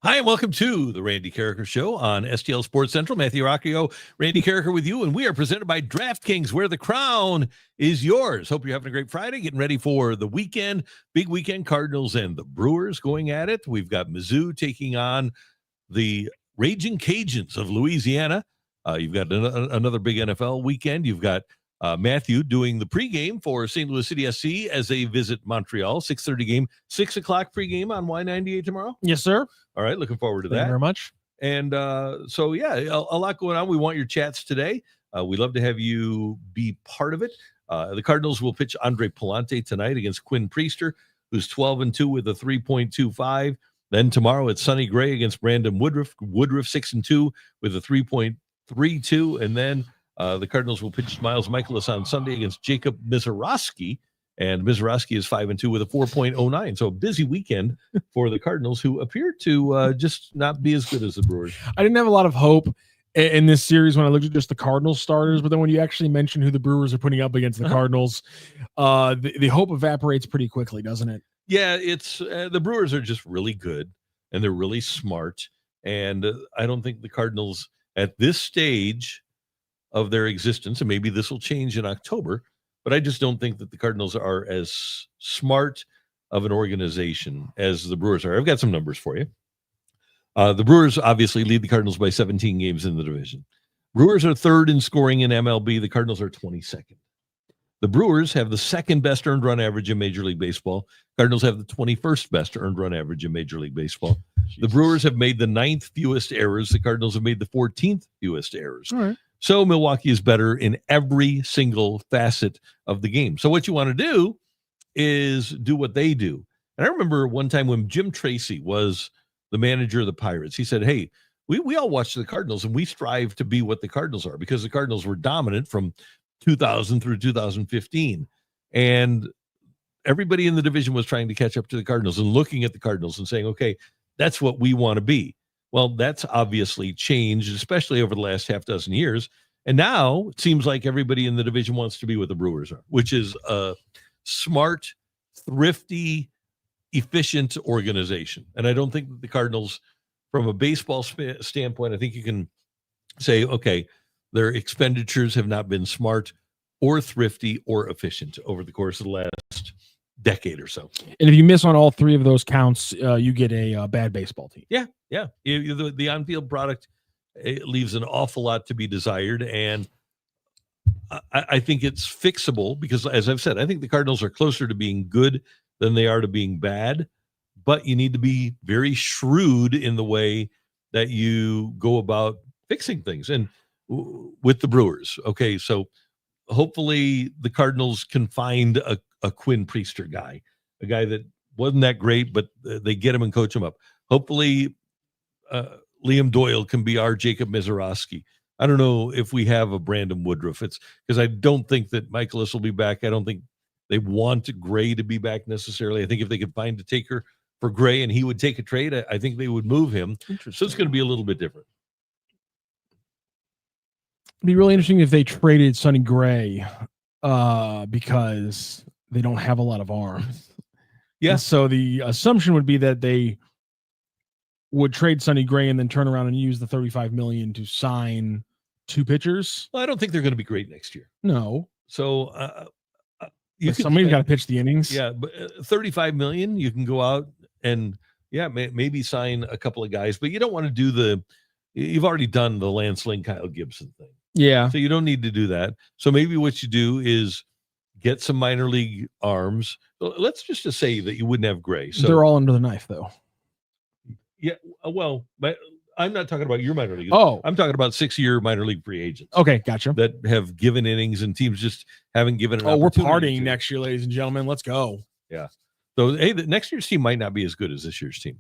Hi, and welcome to the Randy Karraker Show on STL Sports Central. Matthew Rocchio, Randy Karraker with you, and we are presented by DraftKings, where the crown is yours. Hope you're having a great Friday, getting ready for the weekend. Big weekend, Cardinals and the Brewers going at it. We've got Mizzou taking on the Raging Cajuns of Louisiana. You've got another big NFL weekend. You've got Matthew doing the pregame for St. Louis City SC as they visit Montreal. 6:30 game, 6 o'clock pregame on Y98 tomorrow. Yes, sir. All right, looking forward to Thank that. you very much. And so, yeah, a lot going on. We want your chats today. We'd love to have you be part of it. The Cardinals will pitch Andre Pallante tonight against Quinn Priester, who's 12-2 with a 3.25. Then tomorrow it's Sonny Gray against Brandon Woodruff. Woodruff 6-2 with a 3.32. And then the Cardinals will pitch Miles Miklasz on Sunday against Jacob Mizorowski. And Mizorowski is 5-2 with a 4.09. So a busy weekend for the Cardinals, who appear to just not be as good as the Brewers. I didn't have a lot of hope in this series when I looked at just the Cardinals starters, but then when you actually mention who the Brewers are putting up against the Cardinals, the hope evaporates pretty quickly, doesn't it? Yeah, it's the Brewers are just really good, and they're really smart. And I don't think the Cardinals at this stage of their existence, and maybe this will change in October, but I just don't think that the Cardinals are as smart of an organization as the Brewers are. I've got some numbers for you. The Brewers obviously lead the Cardinals by 17 games in the division. Brewers are third in scoring in MLB. The Cardinals are 22nd. The Brewers have the second best earned run average in Major League Baseball. Cardinals have the 21st best earned run average in Major League Baseball. Jesus. The Brewers have made the 9th fewest errors. The Cardinals have made the 14th fewest errors. All right. So Milwaukee is better in every single facet of the game. So what you want to do is do what they do. And I remember one time when Jim Tracy was the manager of the Pirates, he said, hey, we all watch the Cardinals and we strive to be what the Cardinals are, because the Cardinals were dominant from 2000 through 2015. And everybody in the division was trying to catch up to the Cardinals and looking at the Cardinals and saying, okay, that's what we want to be. Well, that's obviously changed, especially over the last half dozen years. And now it seems like everybody in the division wants to be what the Brewers are, which is a smart, thrifty, efficient organization. And I don't think that the Cardinals, from a baseball standpoint, I think you can say, okay, their expenditures have not been smart or thrifty or efficient over the course of the last decade or so. And if you miss on all three of those counts, you get a bad baseball team. Yeah. The on-field product, it leaves an awful lot to be desired, and I think it's fixable because, as I've said, I think the Cardinals are closer to being good than they are to being bad, but you need to be very shrewd in the way that you go about fixing things. And with the Brewers, okay, so hopefully the Cardinals can find a Quinn Priester guy, a guy that wasn't that great, but they get him and coach him up. Hopefully Liam Doyle can be our Jacob Mizorowski. I don't know if we have a Brandon Woodruff. It's because I don't think that Miklasz will be back. I don't think they want Gray to be back necessarily. I think if they could find a taker for Gray and he would take a trade, I think they would move him. So it's going to be a little bit different. It'd be really interesting if they traded Sonny Gray because they don't have a lot of arms. Yeah. And so the assumption would be that they would trade Sonny Gray and then turn around and use the $35 million to sign two pitchers. Well, I don't think they're going to be great next year. No. So somebody's got to pitch the innings. Yeah, but $35 million, you can go out and maybe sign a couple of guys, but you don't want to do you've already done the Lance Lynn, Kyle Gibson thing. Yeah. So you don't need to do that. So maybe what you do is get some minor league arms. Let's just say that you wouldn't have Gray. So they're all under the knife, though. Yeah, well, but I'm not talking about your minor league. Oh. I'm talking about 6-year minor league free agents. Okay, gotcha. That have given innings and teams just haven't given an opportunity. We're partying next year, ladies and gentlemen. Let's go. Yeah. So, hey, the next year's team might not be as good as this year's team.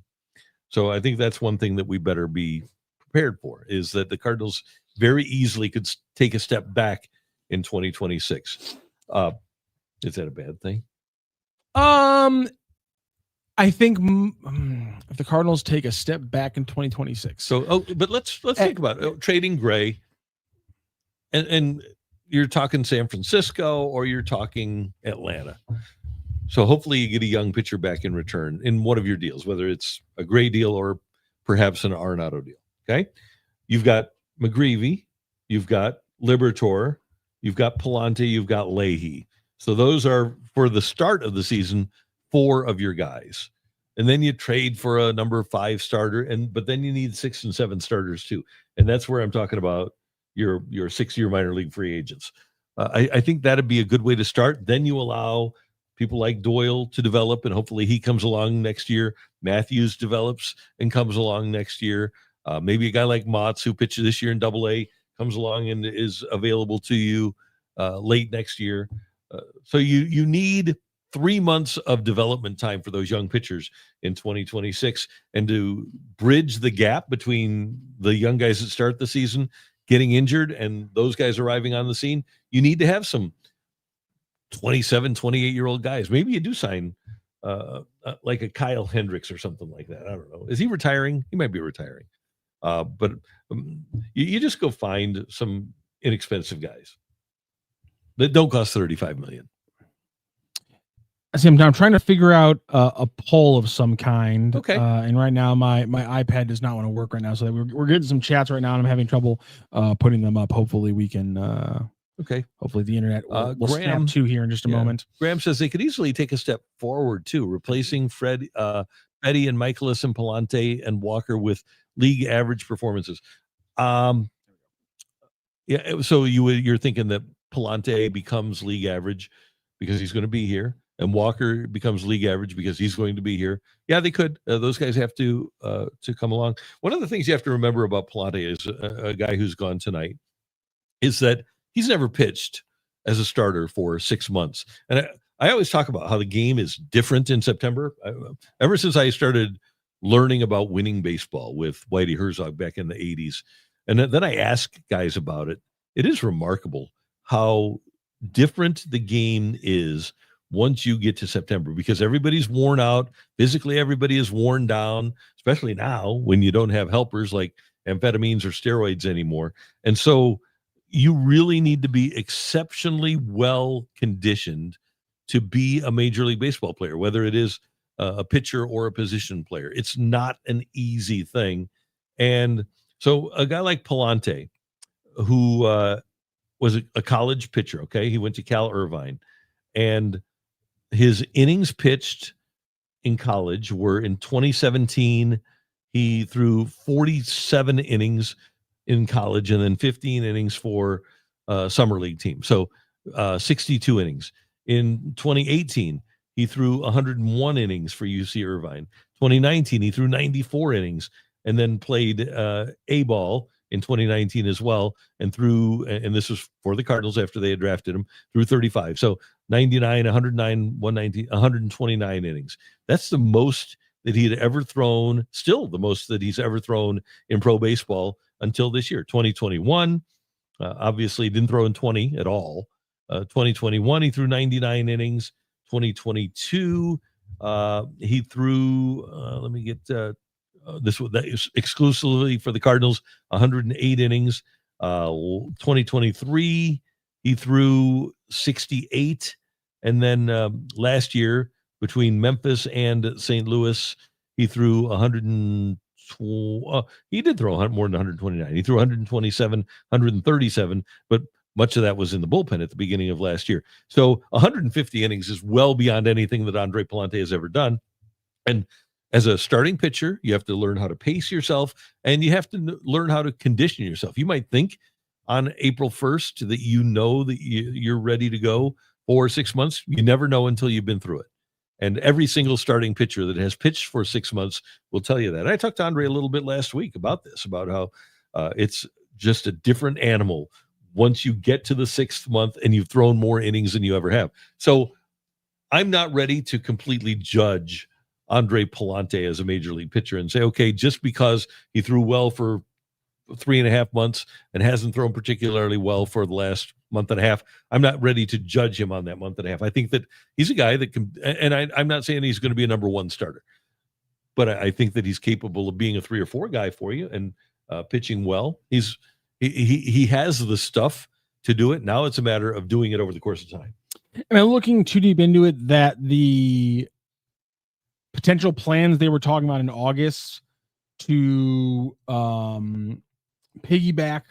So I think that's one thing that we better be prepared for, is that the Cardinals very easily could take a step back in 2026. Is that a bad thing? I think if the Cardinals take a step back in 2026. So, but let's think about it. Trading Gray, and you're talking San Francisco or you're talking Atlanta. So hopefully you get a young pitcher back in return in one of your deals, whether it's a Gray deal or perhaps an Arenado deal. Okay. You've got McGreevy, you've got Liberatore, you've got Pallante, you've got Leahy. So those are, for the start of the season, 4 of your guys. And then you trade for a number 5 starter, but then you need 6 and 7 starters too. And that's where I'm talking about your 6-year minor league free agents. I think that'd be a good way to start. Then you allow people like Doyle to develop, and hopefully he comes along next year. Matthews develops and comes along next year. Maybe a guy like Motts, who pitched this year in Double-A, comes along and is available to you late next year. So you need 3 months of development time for those young pitchers in 2026, and to bridge the gap between the young guys that start the season getting injured and those guys arriving on the scene. You need to have some 27, 28-year-old guys. Maybe you do sign like a Kyle Hendricks or something like that. I don't know. Is he retiring? He might be retiring. But you just go find some inexpensive guys that don't cost $35 million. See, I'm trying to figure out a poll of some kind. Okay. And right now my iPad does not want to work right now, so we're getting some chats right now, and I'm having trouble putting them up. Hopefully we can. Okay. Hopefully the internet will Graham, snap to here in just a moment. Graham says they could easily take a step forward too, replacing Betty and Miklasz and Pallante and Walker with league average performances. Yeah. So you're thinking that Pallante becomes league average because he's going to be here, and Walker becomes league average because he's going to be here. Yeah, they could. Those guys have to come along. One of the things you have to remember about Pallante is a guy who's gone tonight is that he's never pitched as a starter for 6 months. And I always talk about how the game is different in September. Ever since I started learning about winning baseball with Whitey Herzog back in the 80s, and then I ask guys about it, it is remarkable how different the game is once you get to September, because everybody's worn out. Physically, everybody is worn down, especially now when you don't have helpers like amphetamines or steroids anymore. And so you really need to be exceptionally well conditioned to be a Major League Baseball player, whether it is a pitcher or a position player. It's not an easy thing. And so a guy like Pallante, who was a college pitcher, okay? He went to Cal Irvine, and his innings pitched in college were in 2017. He threw 47 innings in college and then 15 innings for summer league team. So 62 innings. In 2018, he threw 101 innings for UC Irvine. 2019, he threw 94 innings and then played A-ball in 2019 as well, and threw, and this was for the Cardinals after they had drafted him, threw 35. So 99, 109, 190, 129 innings. That's the most that he had ever thrown, still the most that he's ever thrown in pro baseball until this year. 2021, obviously didn't throw in 20 at all. 2021, he threw 99 innings. 2022, he threw, let me get that is exclusively for the Cardinals, 108 innings. 2023, he threw 68. And then last year, between Memphis and St. Louis, he threw 120. He did throw more than 129. He threw 127, 137, but much of that was in the bullpen at the beginning of last year. So 150 innings is well beyond anything that Andre Pallante has ever done. And as a starting pitcher, you have to learn how to pace yourself, and you have to learn how to condition yourself. You might think on April 1st that you know that you're ready to go for 6 months. You never know until you've been through it. And every single starting pitcher that has pitched for 6 months will tell you that. I talked to Andre a little bit last week about this, about how it's just a different animal once you get to the 6th month and you've thrown more innings than you ever have. So I'm not ready to completely judge Andre Pallante as a major league pitcher and say, okay, just because he threw well for 3.5 months and hasn't thrown particularly well for the last month and a half, I'm not ready to judge him on that month and a half. I think that he's a guy that can, and I'm not saying he's going to be a number one starter, but I think that he's capable of being a 3 or 4 guy for you and pitching well. He has the stuff to do it. Now it's a matter of doing it over the course of time. And I'm looking too deep into it that the potential plans they were talking about in August to piggyback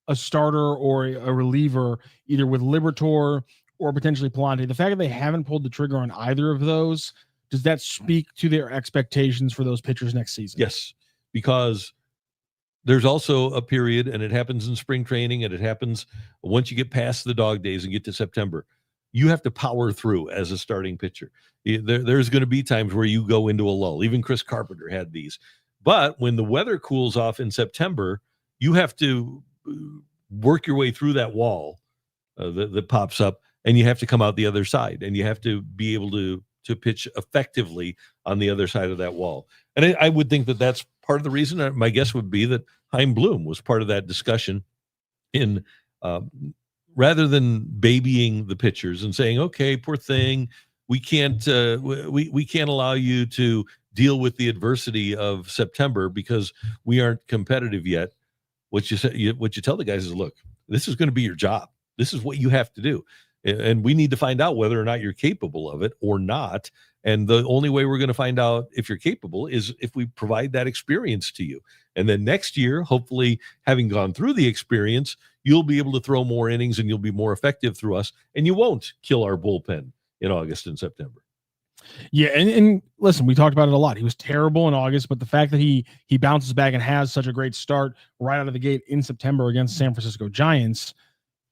a starter or a reliever, either with Liberatore or potentially Pallante. The fact that they haven't pulled the trigger on either of those, does that speak to their expectations for those pitchers next season? Yes, because there's also a period, and it happens in spring training, and it happens once you get past the dog days and get to September. You have to power through as a starting pitcher. There's going to be times where you go into a lull. Even Chris Carpenter had these. But when the weather cools off in September, you have to work your way through that wall that pops up, and you have to come out the other side, and you have to be able to pitch effectively on the other side of that wall. And I would think that that's part of the reason. My guess would be that Chaim Bloom was part of that discussion in rather than babying the pitchers and saying, okay, poor thing, we can't we can't allow you to deal with the adversity of September because we aren't competitive yet. What you tell the guys is, look, this is going to be your job. This is what you have to do. And we need to find out whether or not you're capable of it or not. And the only way we're going to find out if you're capable is if we provide that experience to you. And then next year, hopefully, having gone through the experience, you'll be able to throw more innings and you'll be more effective through us. And you won't kill our bullpen in August and September. Yeah, and listen, we talked about it a lot. He was terrible in August, but the fact that he bounces back and has such a great start right out of the gate in September against San Francisco Giants,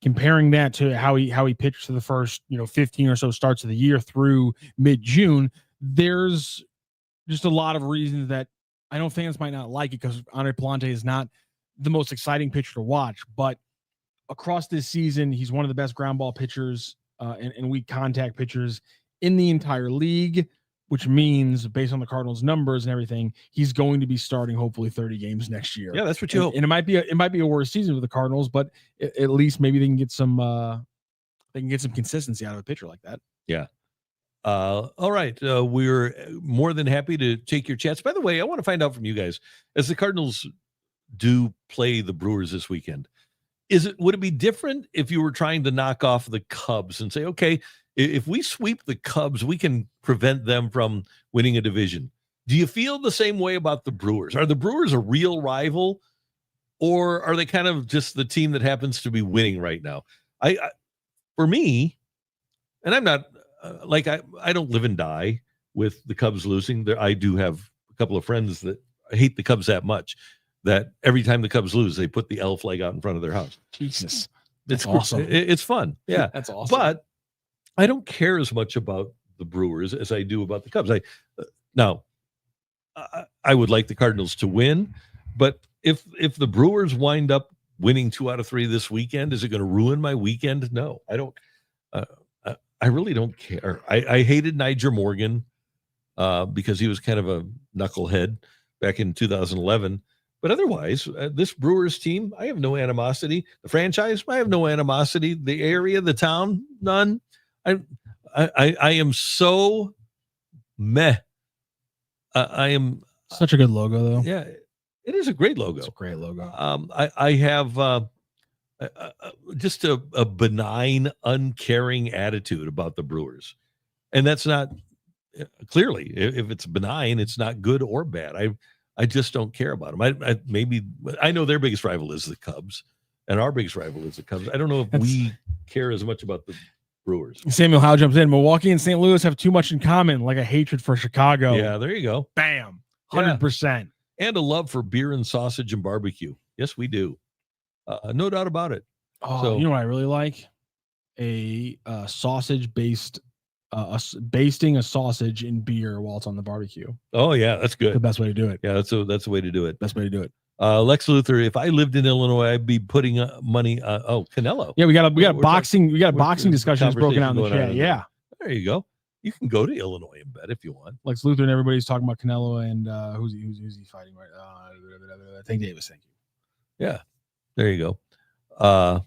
comparing that to how he pitched to the first 15 or so starts of the year through mid-June, there's just a lot of reasons that I know fans might not like it, because Andre Pallante is not the most exciting pitcher to watch, but across this season, he's one of the best ground ball pitchers and weak contact pitchers in the entire league, which means, based on the Cardinals' numbers and everything, he's going to be starting hopefully 30 games next year. Yeah, that's what you hope. And it might be a worse season for the Cardinals, but at least maybe they can get some consistency out of a pitcher like that. Yeah. All right. We're more than happy to take your chats. By the way, I want to find out from you guys, as the Cardinals do play the Brewers this weekend, would it be different if you were trying to knock off the Cubs and say, okay, if we sweep the Cubs, we can prevent them from winning a division? Do you feel the same way about the Brewers? Are the Brewers a real rival, or are they kind of just the team that happens to be winning right now? For me, and I'm not I don't live and die with the Cubs losing. I do have a couple of friends that hate the Cubs that much that every time the Cubs lose, they put the L flag out in front of their house. Jesus. It's awesome. It's fun. Yeah. That's awesome. But I don't care as much about the Brewers as I do about the Cubs. I would like the Cardinals to win, but if the Brewers wind up winning 2 out of 3 this weekend, is it going to ruin my weekend? No, I don't. I really don't care. I hated Niger Morgan because he was kind of a knucklehead back in 2011. But otherwise, this Brewers team, I have no animosity. The franchise, I have no animosity. The area, the town, none. I am so meh. I am such a good logo, though. Yeah, it is a great logo. It's a great logo. I have just a benign, uncaring attitude about the Brewers, and that's not clearly. If it's benign, it's not good or bad. I just don't care about them. I know their biggest rival is the Cubs, and our biggest rival is the Cubs. I don't know if we care as much about the Brewers. Samuel Howe jumps in. Milwaukee and St. Louis have too much in common, like a hatred for Chicago. Yeah, there you go. Bam. 100%. And a love for beer and sausage and barbecue. Yes, we do. No doubt about it. Oh, so, you know what I really like? A sausage-based basting a sausage in beer while it's on the barbecue. Oh yeah, that's good. The best way to do it. Yeah, that's the way to do it. Best way to do it. Lex Luthor, if I lived in Illinois, I'd be putting money. Canelo. Yeah, we got boxing discussions broken out in the chat. Yeah, there you go. You can go to Illinois and bet if you want. Lex Luthor and everybody's talking about Canelo and who's he fighting right? I think Davis. Thank you. Yeah, there you go.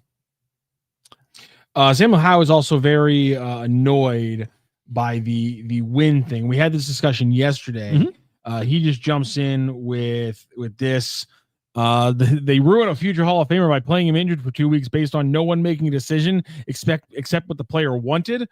Samuel Howe is also very annoyed by the win thing. We had this discussion yesterday. Mm-hmm. He just jumps in with this. They ruin a future Hall of Famer by playing him injured for 2 weeks based on no one making a decision except what the player wanted.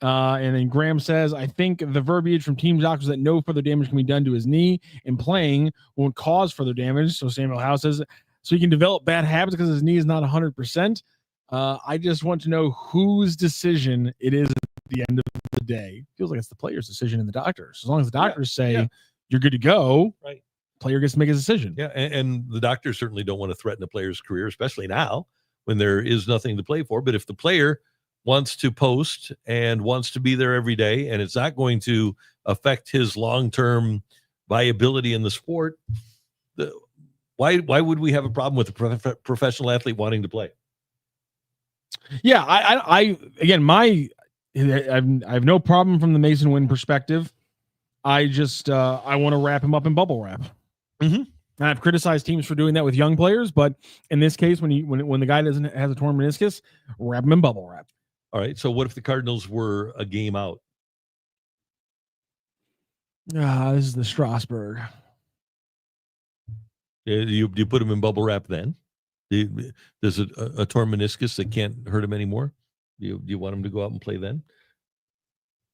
And then Graham says, I think the verbiage from team doctors that no further damage can be done to his knee and playing won't cause further damage. So Samuel Howe says, so he can develop bad habits because his knee is not 100%. I just want to know whose decision it is at the end of the day. Feels like it's the player's decision and the doctors. As long as the doctors say you're good to go, right? Player gets to make his decision. Yeah, and the doctors certainly don't want to threaten a player's career, especially now when there is nothing to play for. But if the player wants to post and wants to be there every day, and it's not going to affect his long-term viability in the sport, why would we have a problem with a professional athlete wanting to play? Yeah, I again, I have no problem from the Masyn Winn perspective. I just I want to wrap him up in bubble wrap. Mm-hmm. And I've criticized teams for doing that with young players, but in this case, when the guy has a torn meniscus, wrap him in bubble wrap. All right. So what if the Cardinals were a game out? This is the Strasburg. You put him in bubble wrap then? There's a torn meniscus that can't hurt him anymore? Do you want him to go out and play then?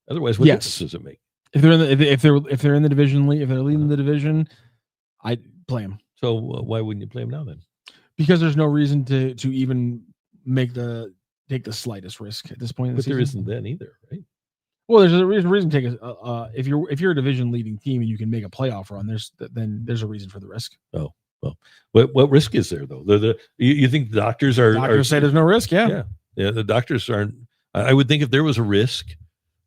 Otherwise, what difference does it make? If they're in the division, if they're leading the division, I'd play him. So why wouldn't you play him now then? Because there's no reason to even take the slightest risk at this point. But there isn't then either, right? Well, there's a reason to take if you're a division leading team and you can make a playoff run, there's a reason for the risk. Oh, well, what risk is there though? You think the doctors say there's no risk? Yeah. The doctors aren't. I would think if there was a risk.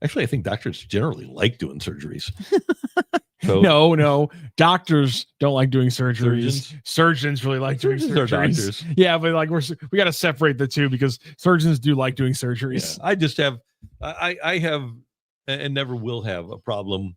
Actually, I think doctors generally like doing surgeries. So, no, doctors don't like doing surgeries. Surgeons really like doing surgeries. Are doctors. Yeah, but like we got to separate the two because surgeons do like doing surgeries. Yeah, I just have, I have, and never will have a problem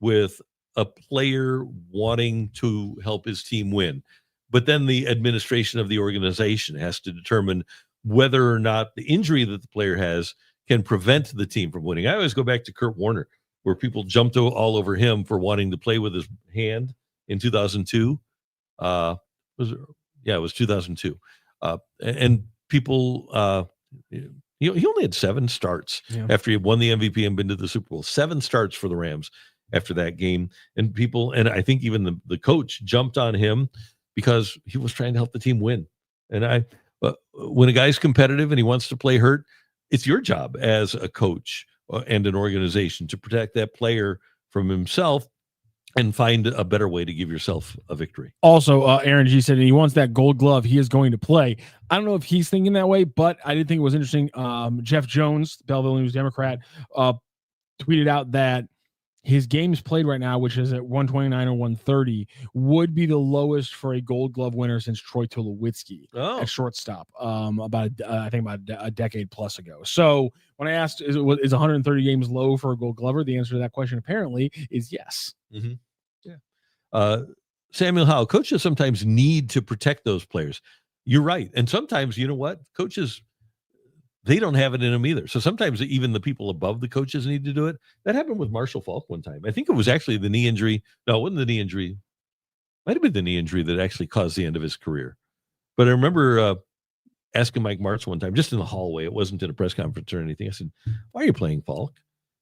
with a player wanting to help his team win, but then the administration of the organization has to determine whether or not the injury that the player has can prevent the team from winning. I always go back to Kurt Warner, where people jumped all over him for wanting to play with his hand in 2002. It was 2002. And people, he only had 7 starts after he won the MVP and been to the Super Bowl. 7 starts for the Rams after that game. And I think even the coach jumped on him because he was trying to help the team win. And when a guy's competitive and he wants to play hurt, it's your job as a coach and an organization to protect that player from himself and find a better way to give yourself a victory. Also, Aaron G said he wants that gold glove. He is going to play. I don't know if he's thinking that way, but I did think it was interesting. Jeff Jones, the Belleville News Democrat, tweeted out that his games played right now, which is at 129 or 130, would be the lowest for a Gold Glove winner since Troy Tulowitzki at shortstop, about a decade plus ago. So when I asked, is 130 games low for a Gold Glover? The answer to that question apparently is yes. Mm-hmm. Yeah. Samuel Howe, coaches sometimes need to protect those players. You're right, and sometimes you know what, coaches. They don't have it in them either. So sometimes even the people above the coaches need to do it. That happened with Marshall Faulk one time. I think it was actually the knee injury. No, it wasn't the knee injury. Might have been the knee injury that actually caused the end of his career. But I remember asking Mike Martz one time, just in the hallway. It wasn't in a press conference or anything. I said, "Why are you playing Faulk?"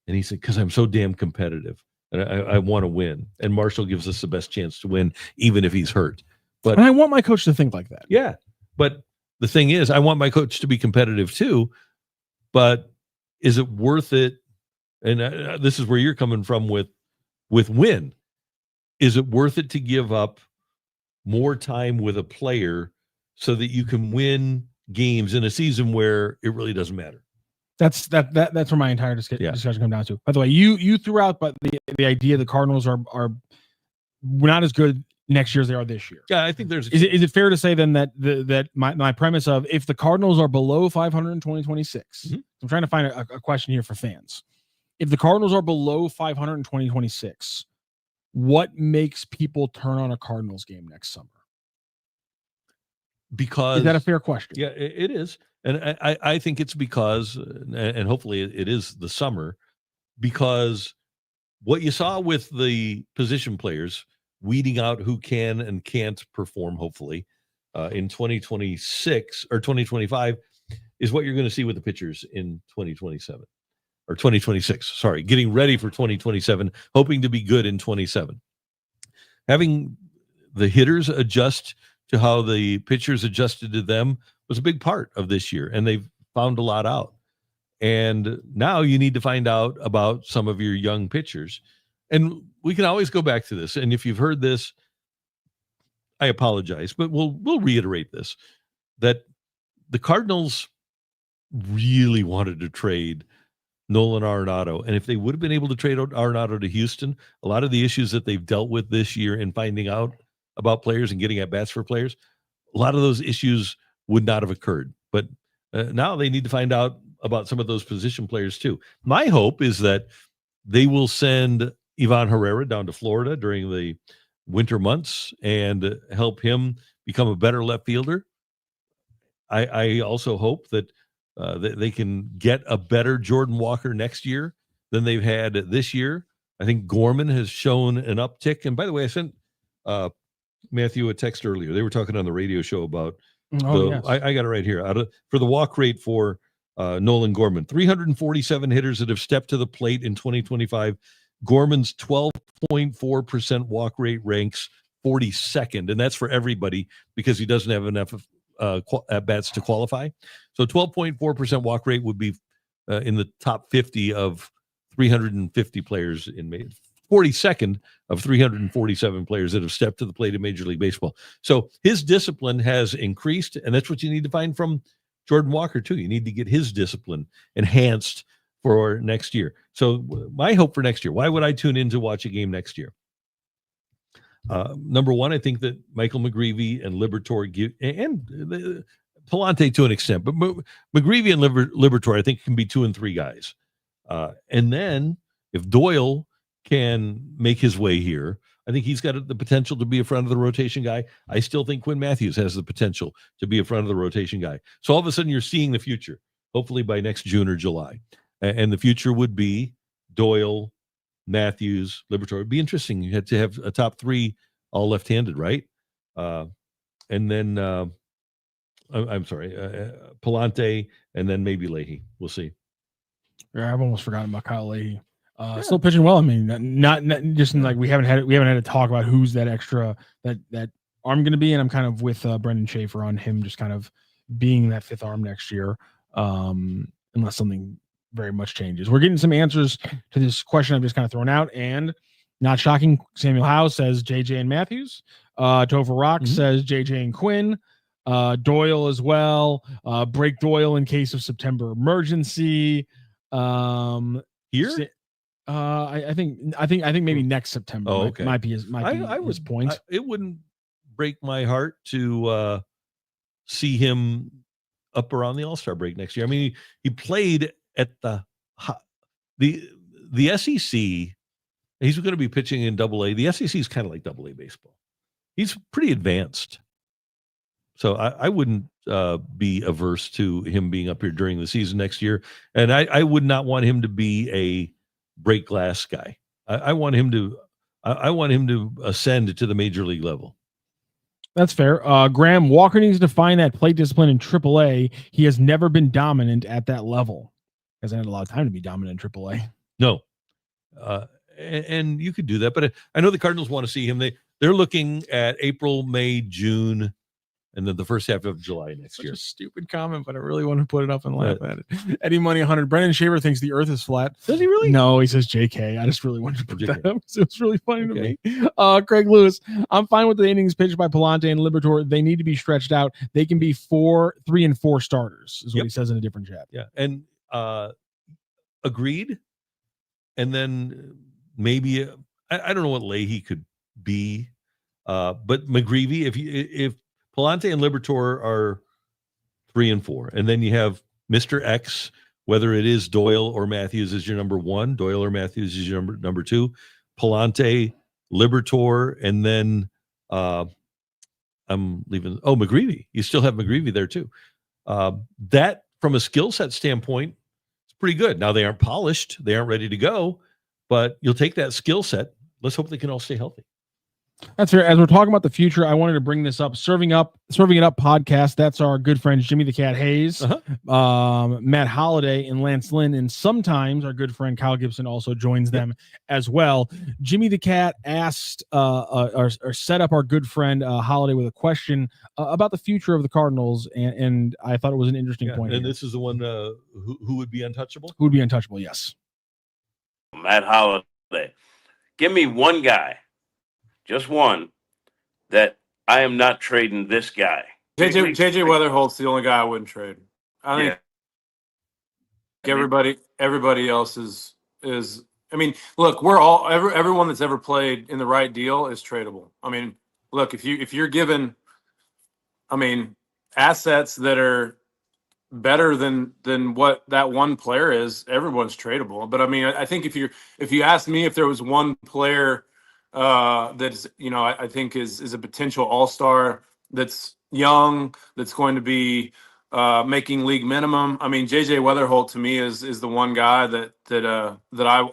And he said, "Because I'm so damn competitive and I want to win. And Marshall gives us the best chance to win, even if he's hurt." But and I want my coach to think like that. Yeah, but the thing is, I want my coach to be competitive too, but is it worth it? And this is where you're coming from with Winn. Is it worth it to give up more time with a player so that you can win games in a season where it really doesn't matter? That's where my entire discussion comes down to. By the way, you threw out but the idea the Cardinals are not as good next year as they are this year. Yeah, I think there's. Is it fair to say then that my premise of if the Cardinals are below 500 in 2026, I'm trying to find a question here for fans. If the Cardinals are below 500 in 2026, what makes people turn on a Cardinals game next summer? Because is that a fair question? Yeah, it is, and I think it's because, and hopefully it is the summer, because what you saw with the position players. Weeding out who can and can't perform, hopefully, in 2026 or 2025 is what you're going to see with the pitchers in 2027. or 2026. Sorry, getting ready for 2027, hoping to be good in 27. Having the hitters adjust to how the pitchers adjusted to them was a big part of this year, and they've found a lot out. And now you need to find out about some of your young pitchers. And we can always go back to this. And if you've heard this, I apologize, but we'll reiterate this, that the Cardinals really wanted to trade Nolan Arenado. And if they would have been able to trade Arenado to Houston, a lot of the issues that they've dealt with this year in finding out about players and getting at bats for players, a lot of those issues would not have occurred. But now they need to find out about some of those position players too. My hope is that they will send Ivan Herrera down to Florida during the winter months and help him become a better left fielder. I also hope that they can get a better Jordan Walker next year than they've had this year. I think Gorman has shown an uptick. And by the way, I sent Matthew a text earlier. They were talking on the radio show about yes. I got it right here. For the walk rate for Nolan Gorman, 347 hitters that have stepped to the plate in 2025. Gorman's 12.4% walk rate ranks 42nd, and that's for everybody because he doesn't have enough at bats to qualify. So 12.4% walk rate would be in the top 50 of 350 players in May. 42nd of 347 players that have stepped to the plate in Major League Baseball. So his discipline has increased, and that's what you need to find from Jordan Walker too. You need to get his discipline enhanced for next year. So my hope for next year, why would I tune in to watch a game next year? Number one, I think that Michael McGreevy and Liberatore and Pallante to an extent, but McGreevy and Liberatore, I think, can be 2 and 3 guys. And then if Doyle can make his way here, I think he's got the potential to be a front of the rotation guy. I still think Quinn Matthews has the potential to be a front of the rotation guy. So all of a sudden you're seeing the future, hopefully by next June or July. And the future would be Doyle, Matthews, Liberatore. It'd be interesting. You had to have a top 3 all left-handed, right? And then, I'm sorry, Pallante, and then maybe Leahy. We'll see. Yeah, I've almost forgotten about Kyle Leahy. Still pitching well. I mean, not just in like we haven't had to talk about who's that extra that arm going to be, and I'm kind of with Brendan Schaefer on him just kind of being that 5th arm next year, unless something very much changes. We're getting some answers to this question I've just kind of thrown out, and not shocking, Samuel Howe says JJ and Matthews. Topher Rock says JJ and Quinn. Doyle as well. Break Doyle in case of September emergency. Here. I think maybe next September. Oh, okay. might be his point. It wouldn't break my heart to see him up around the All-Star break next year. I mean, he played at the SEC. He's going to be pitching in Double-A. The SEC is kind of like Double-A baseball. He's pretty advanced, so I wouldn't be averse to him being up here during the season next year. And I would not want him to be a break glass guy. I want him to ascend to the major league level. That's fair. Graham, Walker needs to find that plate discipline in AAA. He has never been dominant at that level. Hasn't had a lot of time to be dominant in AAA. No. And you could do that, but I know the Cardinals want to see him. They're looking at April, May, June, and then the first half of July next year. Such a stupid comment, but I really want to put it up and laugh at it. Eddie Money 100. Brendan Schaefer thinks the earth is flat. Does he really? No, he says JK. I just really wanted to put that up. So it's really funny to me. Craig Lewis, I'm fine with the innings pitched by Pallante and Liberatore. They need to be stretched out. They can be 3 and 4 starters, is what he says in a different chat. Yeah. And agreed. And then maybe I don't know what Leahy could be. But McGreevy, if Pallante and Liberatore are 3 and 4, and then you have Mr. X, whether it is Doyle or Matthews is your number 1, Doyle or Matthews is your number 2, Pallante, Liberatore, and then I'm leaving. Oh, McGreevy. You still have McGreevy there too. That from a skill set standpoint, it's pretty good. Now they aren't polished, they aren't ready to go, but you'll take that skill set. Let's hope they can all stay healthy. That's fair. As we're talking about the future, I wanted to bring this up. Serving It Up podcast. That's our good friends Jimmy the Cat Hayes, Matt Holiday, and Lance Lynn. And sometimes our good friend Kyle Gibson also joins them as well. Jimmy the Cat asked or set up our good friend Holiday with a question about the future of the Cardinals, and I thought it was an interesting point. And here. this is the one who would be untouchable? Who would be untouchable? Yes. Matt Holiday. Give me one guy. Just one that I am not trading this guy. JJ Weatherholt's the only guy I wouldn't trade. I think everybody else is. I mean, look, we're all everyone that's ever played in the right deal is tradable. I mean, look, if you're given, I mean, assets that are better than what that one player is, everyone's tradable. But I mean, I think if you ask me if there was one player that's I think is a potential all-star that's young, that's going to be making league minimum. I mean, JJ Weatherholt to me is the one guy that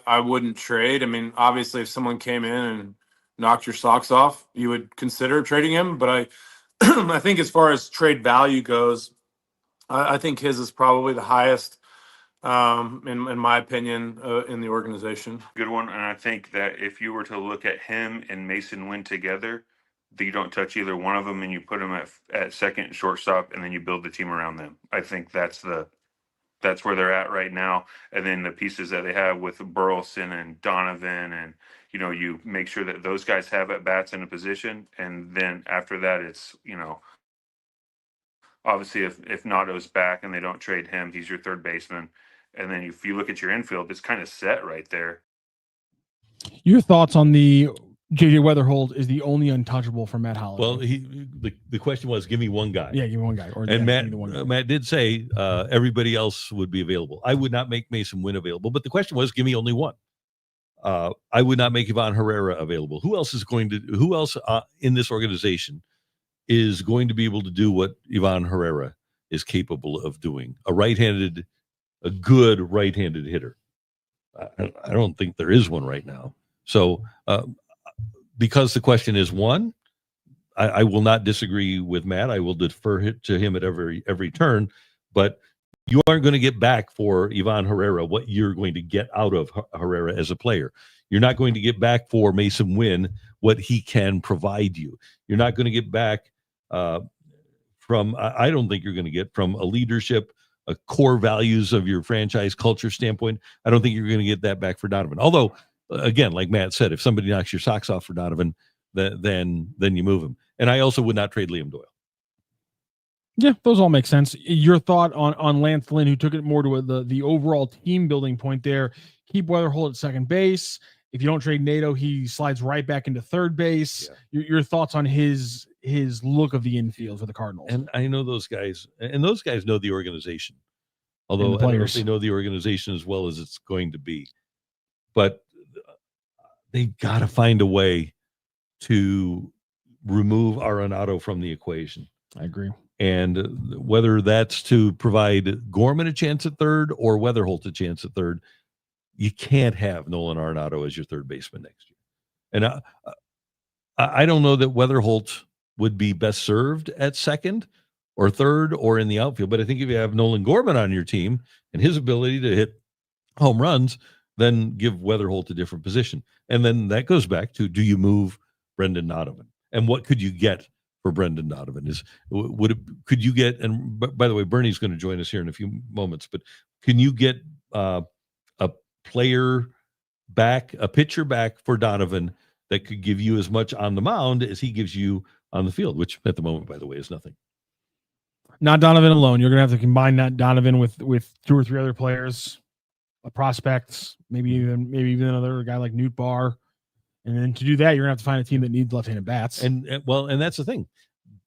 I wouldn't trade. I mean, obviously if someone came in and knocked your socks off, you would consider trading him. But I think as far as trade value goes, I think his is probably the highest in my opinion, in the organization. Good one. And I think that if you were to look at him and Masyn Winn together, that you don't touch either one of them and you put them at second and shortstop, and then you build the team around them. I think that's where they're at right now. And then the pieces that they have with Burleson and Donovan, and you make sure that those guys have at bats in a position. And then after that, it's obviously if Notto's back and they don't trade him, he's your third baseman. And then if you look at your infield, it's kind of set right there. Your thoughts on the JJ Weatherholt is the only untouchable for Matt Holiday? Well, the question was, give me one guy. Yeah, give me one guy. Matt did say everybody else would be available. I would not make Masyn Winn available, but the question was, give me only one. I would not make Ivan Herrera available. Who else in this organization is going to be able to do what Ivan Herrera is capable of doing? A good right-handed hitter. I don't think there is one right now. So because the question is one, I will not disagree with Matt. I will defer to him at every turn, but you aren't going to get back for Ivan Herrera what you're going to get out of Herrera as a player. You're not going to get back for Masyn Winn what he can provide you. You're not going to get back I don't think you're going to get from a leadership, a core values of your franchise culture standpoint. I don't think you're going to get that back for Donovan. Although, again, like Matt said, if somebody knocks your socks off for Donovan, then you move him. And I also would not trade Liam Doyle. Yeah, those all make sense. Your thought on Lance Lynn, who took it more to the overall team building point there. Keep Weatherholt at second base. If you don't trade Nato, he slides right back into third base. Yeah. Your thoughts on his look of the infield for the Cardinals? And I know those guys, and those guys know the organization. Although I don't know if they know the organization as well as it's going to be. But they got to find a way to remove Arenado from the equation. I agree. And whether that's to provide Gorman a chance at third or Weatherholt a chance at third, you can't have Nolan Arenado as your third baseman next year. And I don't know that Weatherholt would be best served at second or third or in the outfield. But I think if you have Nolan Gorman on your team and his ability to hit home runs, then give Weatherholt a different position. And then that goes back to, do you move Brendan Donovan? And what could you get for Brendan Donovan? Could you get, and by the way, Bernie's going to join us here in a few moments, but can you get a player back, a pitcher back for Donovan that could give you as much on the mound as he gives you on the field, which at the moment, by the way, is nothing. Not Donovan alone. You're going to have to combine that Donovan with two or three other players, prospects, maybe even another guy like Newt Barr. And then to do that, you're going to have to find a team that needs left-handed bats. And that's the thing.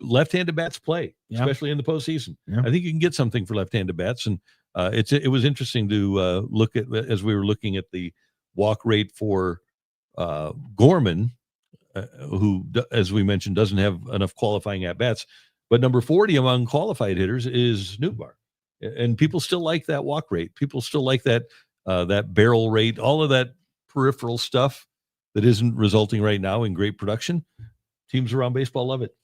Left-handed bats play, especially in the postseason. Yeah. I think you can get something for left-handed bats. And it was interesting to look at, as we were looking at the walk rate for Gorman, who, as we mentioned, doesn't have enough qualifying at-bats. But number 40 among qualified hitters is Newt Barr. And people still like that walk rate. People still like that barrel rate, all of that peripheral stuff. that isn't resulting right now in great production, teams around baseball love it.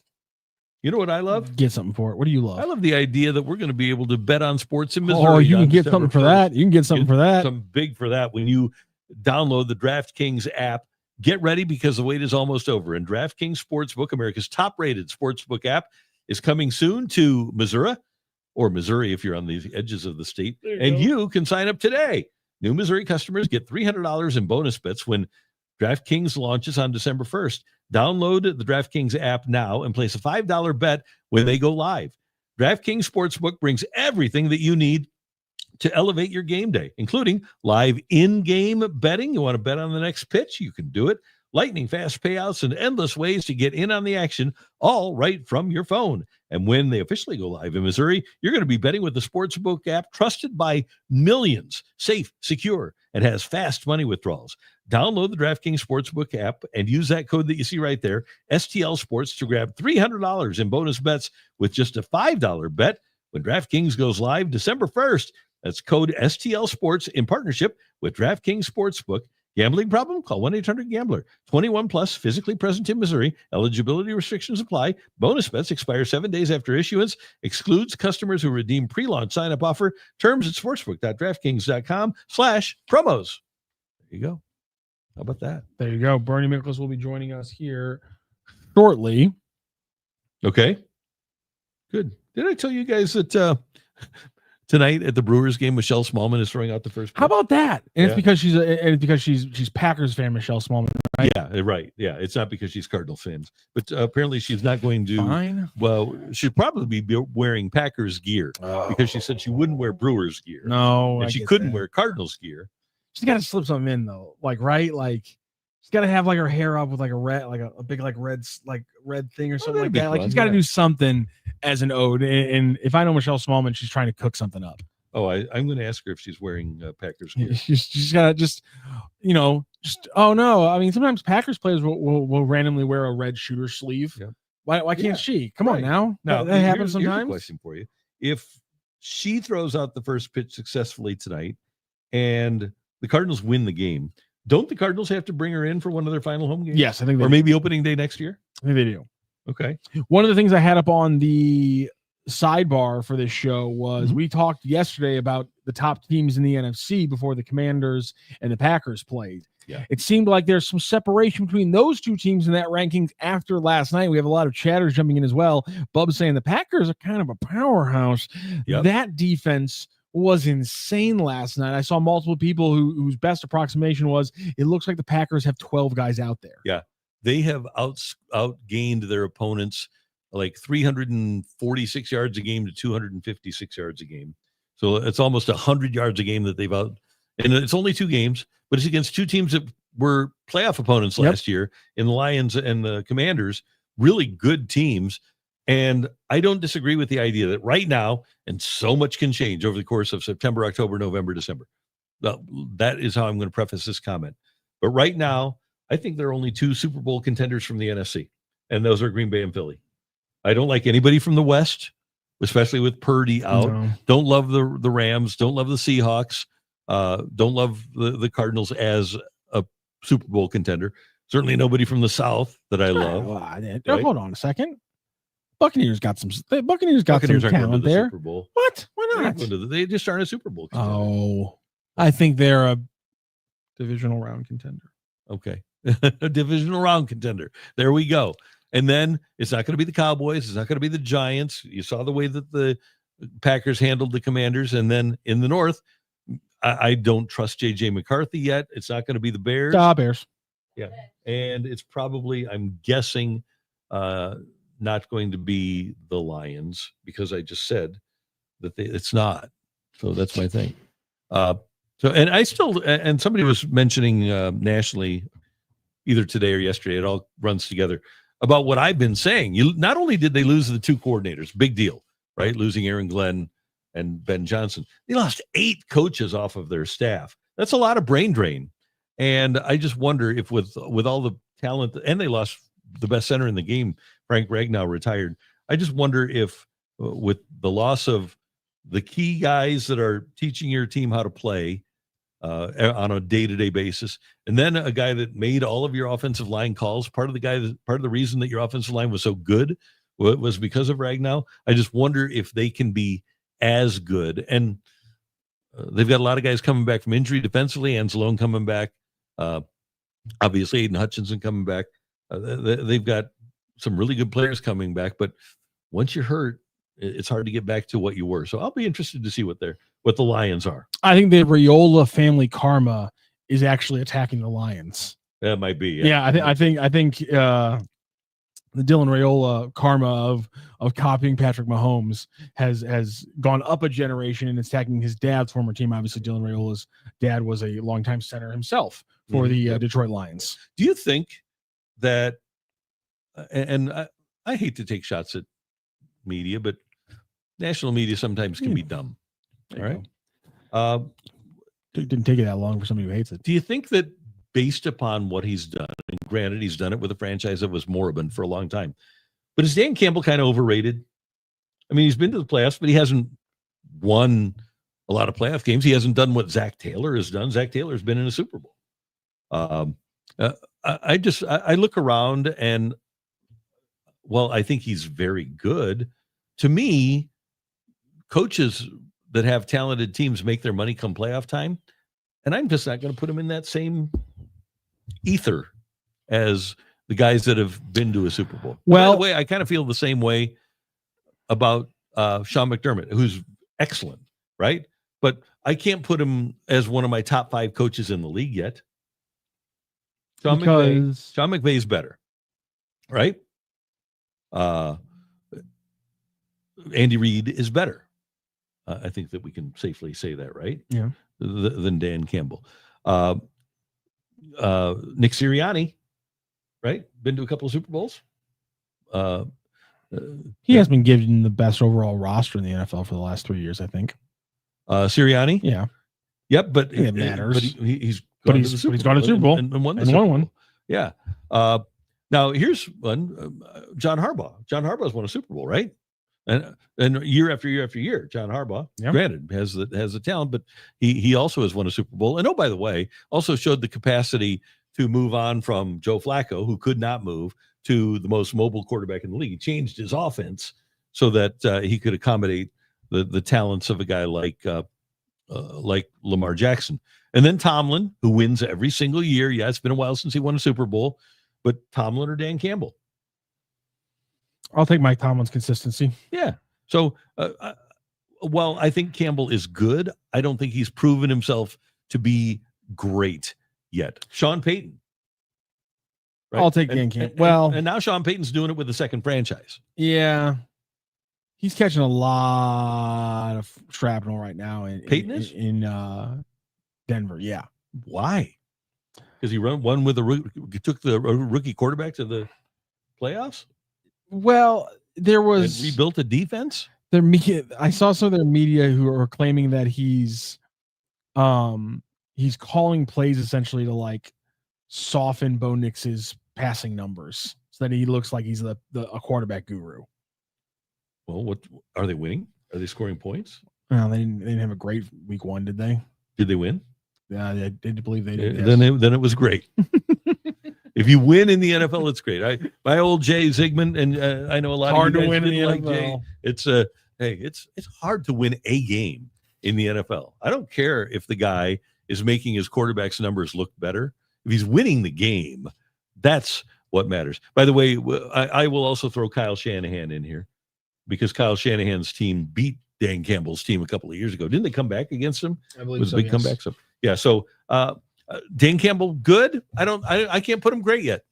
You know what I love? Get something for it. What do you love? I love the idea that we're going to be able to bet on sports in Missouri. Oh, you can get December something for 1st. that. You can get something for that. Something big for that when you download the DraftKings app. Get ready because the wait is almost over. And DraftKings Sportsbook, America's top-rated sportsbook app, is coming soon to Missouri, or Missouri if you're on the edges of the state. And you can sign up today. New Missouri customers get $300 in bonus bets when DraftKings launches on December 1st. Download the DraftKings app now and place a $5 bet when they go live. DraftKings Sportsbook brings everything that you need to elevate your game day, including live in-game betting. You want to bet on the next pitch? You can do it. Lightning fast payouts and endless ways to get in on the action, all right from your phone. And when they officially go live in Missouri, you're going to be betting with the Sportsbook app trusted by millions, safe, secure, and has fast money withdrawals. Download the DraftKings Sportsbook app and use that code that you see right there, STL Sports, to grab $300 in bonus bets with just a $5 bet when DraftKings goes live December 1st. That's code STL Sports in partnership with DraftKings Sportsbook. Gambling problem? Call 1-800-GAMBLER. 21 plus, physically present in Missouri. Eligibility restrictions apply. Bonus bets expire 7 days after issuance. Excludes customers who redeem pre-launch sign-up offer. Terms at sportsbook.draftkings.com/promos. There you go. How about that? There you go. Bernie Miklasz will be joining us here shortly. Okay. Good. Did I tell you guys that tonight at the Brewers game, Michelle Smallman is throwing out the first pitch? How about that? And Yeah. it's because she's Packers fan, Michelle Smallman, right? Yeah, right. Yeah, it's not because she's Cardinal fans, but apparently she's not going to. Fine. Well, she'd probably be wearing Packers gear because she said she wouldn't wear Brewers gear. No, and she couldn't wear Cardinals gear. She's got to slip something in though, right? Like she's got to have like her hair up with like a red, like a big like red thing or something like that'd be that. Like fun, she's got to yeah. do something as an ode. And if I know Michelle Smallman, she's trying to cook something up. Oh, I'm going to ask her if she's wearing Packers gear. She's got to oh no. I mean, sometimes Packers players will randomly wear a red shooter sleeve. Yeah. Why can't Yeah. she? Come on Right. now. Now, that happens here's a sometimes. question for you. If she throws out the first pitch successfully tonight and the Cardinals win the game, don't the Cardinals have to bring her in for one of their final home games? Yes, I think they Or maybe opening day next year? I think they do. Okay. One of the things I had up on the sidebar for this show was Mm-hmm. we talked yesterday about the top teams in the NFC before the Commanders and the Packers played. Yeah. It seemed like there's some separation between those two teams in that rankings after last night. We have a lot of chatters jumping in as well. Bub's saying the Packers are kind of a powerhouse. Yep. That defense was insane last night. I saw multiple people whose best approximation was it looks like the Packers have 12 guys out there. Yeah. They have outgained their opponents like 346 yards a game to 256 yards a game. So it's almost 100 yards a game that they've out. And it's only 2 games, but it's against 2 teams that were playoff opponents last year in the Lions and the Commanders, really good teams. And I don't disagree with the idea that right now, and so much can change over the course of September, October, November, December. That is how I'm going to preface this comment. But right now, I think there are only 2 Super Bowl contenders from the NFC, and those are Green Bay and Philly. I don't like anybody from the West, especially with Purdy out. No. Don't love the Rams. Don't love the Seahawks. Don't love the Cardinals as a Super Bowl contender. Certainly nobody from the South that I love. Right? Hold on a second. Buccaneers got some. Buccaneers Buccaneers some aren't going to talent the there. Super Bowl. What? Why They're not? not going to they just aren't a Super Bowl contender. Oh, I think they're a divisional round contender. Okay. A divisional round contender. There we go. And then it's not going to be the Cowboys. It's not going to be the Giants. You saw the way that the Packers handled the Commanders. And then in the North, I don't trust J.J. McCarthy yet. It's not going to be the Bears. Bears. Yeah. And it's probably, I'm guessing, not going to be the Lions because I just said that it's not. So that's my thing. And I still, and somebody was mentioning nationally, either today or yesterday, it all runs together, about what I've been saying. Not only did they lose the 2 coordinators, big deal, right? Losing Aaron Glenn and Ben Johnson. They lost 8 coaches off of their staff. That's a lot of brain drain. And I just wonder if with all the talent, and they lost the best center in the game, Frank Ragnow retired. I just wonder if with the loss of the key guys that are teaching your team how to play, on a day-to-day basis. And then a guy that made all of your offensive line calls. Part of the reason that your offensive line was so good was because of Ragnow. I just wonder if they can be as good. And they've got a lot of guys coming back from injury defensively. Anzalone coming back. Obviously, Aiden Hutchinson coming back. They've got some really good players coming back. But once you're hurt, it's hard to get back to what you were. So I'll be interested to see what the Lions are. I think the Raiola family karma is actually attacking the Lions. That might be. Yeah, I think the Dylan Raiola karma of copying Patrick Mahomes has gone up a generation, and it's attacking his dad's former team. Obviously, Dylan Raiola's dad was a longtime center himself for the Detroit Lions. Do you think that? And I hate to take shots at media, but national media sometimes can be dumb. All right. Didn't take it that long for somebody who hates it. Do you think that based upon what he's done, and granted, he's done it with a franchise that was moribund for a long time, but is Dan Campbell kind of overrated? I mean, he's been to the playoffs, but he hasn't won a lot of playoff games. He hasn't done what Zach Taylor has done. Zach Taylor's been in a Super Bowl. I look around and, well, I think he's very good. To me, coaches that have talented teams make their money come playoff time, and I'm just not going to put him in that same ether as the guys that have been to a Super Bowl. Well, by the way, I kind of feel the same way about Sean McDermott, who's excellent, right? But I can't put him as one of my top 5 coaches in the league yet. Sean McVay is better, right? Andy Reid is better. I think that we can safely say that, right? Yeah. Than Dan Campbell. Nick Sirianni, right? Been to a couple of Super Bowls. He has been given the best overall roster in the NFL for the last 3 years, I think. Sirianni? Yeah. Yep, but it matters. But he's gone to the Super Bowl and won the and Super won Bowl. Yeah. Now here's one. John Harbaugh. John Harbaugh's won a Super Bowl, right? And year after year after year, John Harbaugh, granted, has the talent, but he also has won a Super Bowl. And oh, by the way, also showed the capacity to move on from Joe Flacco, who could not move, to the most mobile quarterback in the league. He changed his offense so that he could accommodate the talents of a guy like Lamar Jackson. And then Tomlin, who wins every single year. Yeah, it's been a while since he won a Super Bowl, but Tomlin or Dan Campbell? I'll take Mike Tomlin's consistency. Yeah. So, while I think Campbell is good, I don't think he's proven himself to be great yet. Sean Payton. Right? I'll take Dan Campbell. And now Sean Payton's doing it with the second franchise. Yeah. He's catching a lot of shrapnel right now in Denver. Yeah. Why? Because he took the rookie quarterback to the playoffs? Well, there was and rebuilt a defense. Their media. I saw some of their media who are claiming that he's calling plays essentially to like soften Bo Nix's passing numbers so that he looks like he's a quarterback guru. Well, what are they winning? Are they scoring points? No, they didn't have a great week 1, did they? Did they win? Yeah, I did believe they did. Yes. Then it was great. If you win in the NFL, it's great. My old Jay Zygmunt, and I know a lot hard of you to guys win in the like NFL. Jay. It's hard to win a game in the NFL. I don't care if the guy is making his quarterback's numbers look better. If he's winning the game, that's what matters. By the way, I will also throw Kyle Shanahan in here because Kyle Shanahan's team beat Dan Campbell's team a couple of years ago. Didn't they come back against him? I believe it was so, a big yes. comeback. So yeah. So Dan Campbell, good. I can't put him great yet.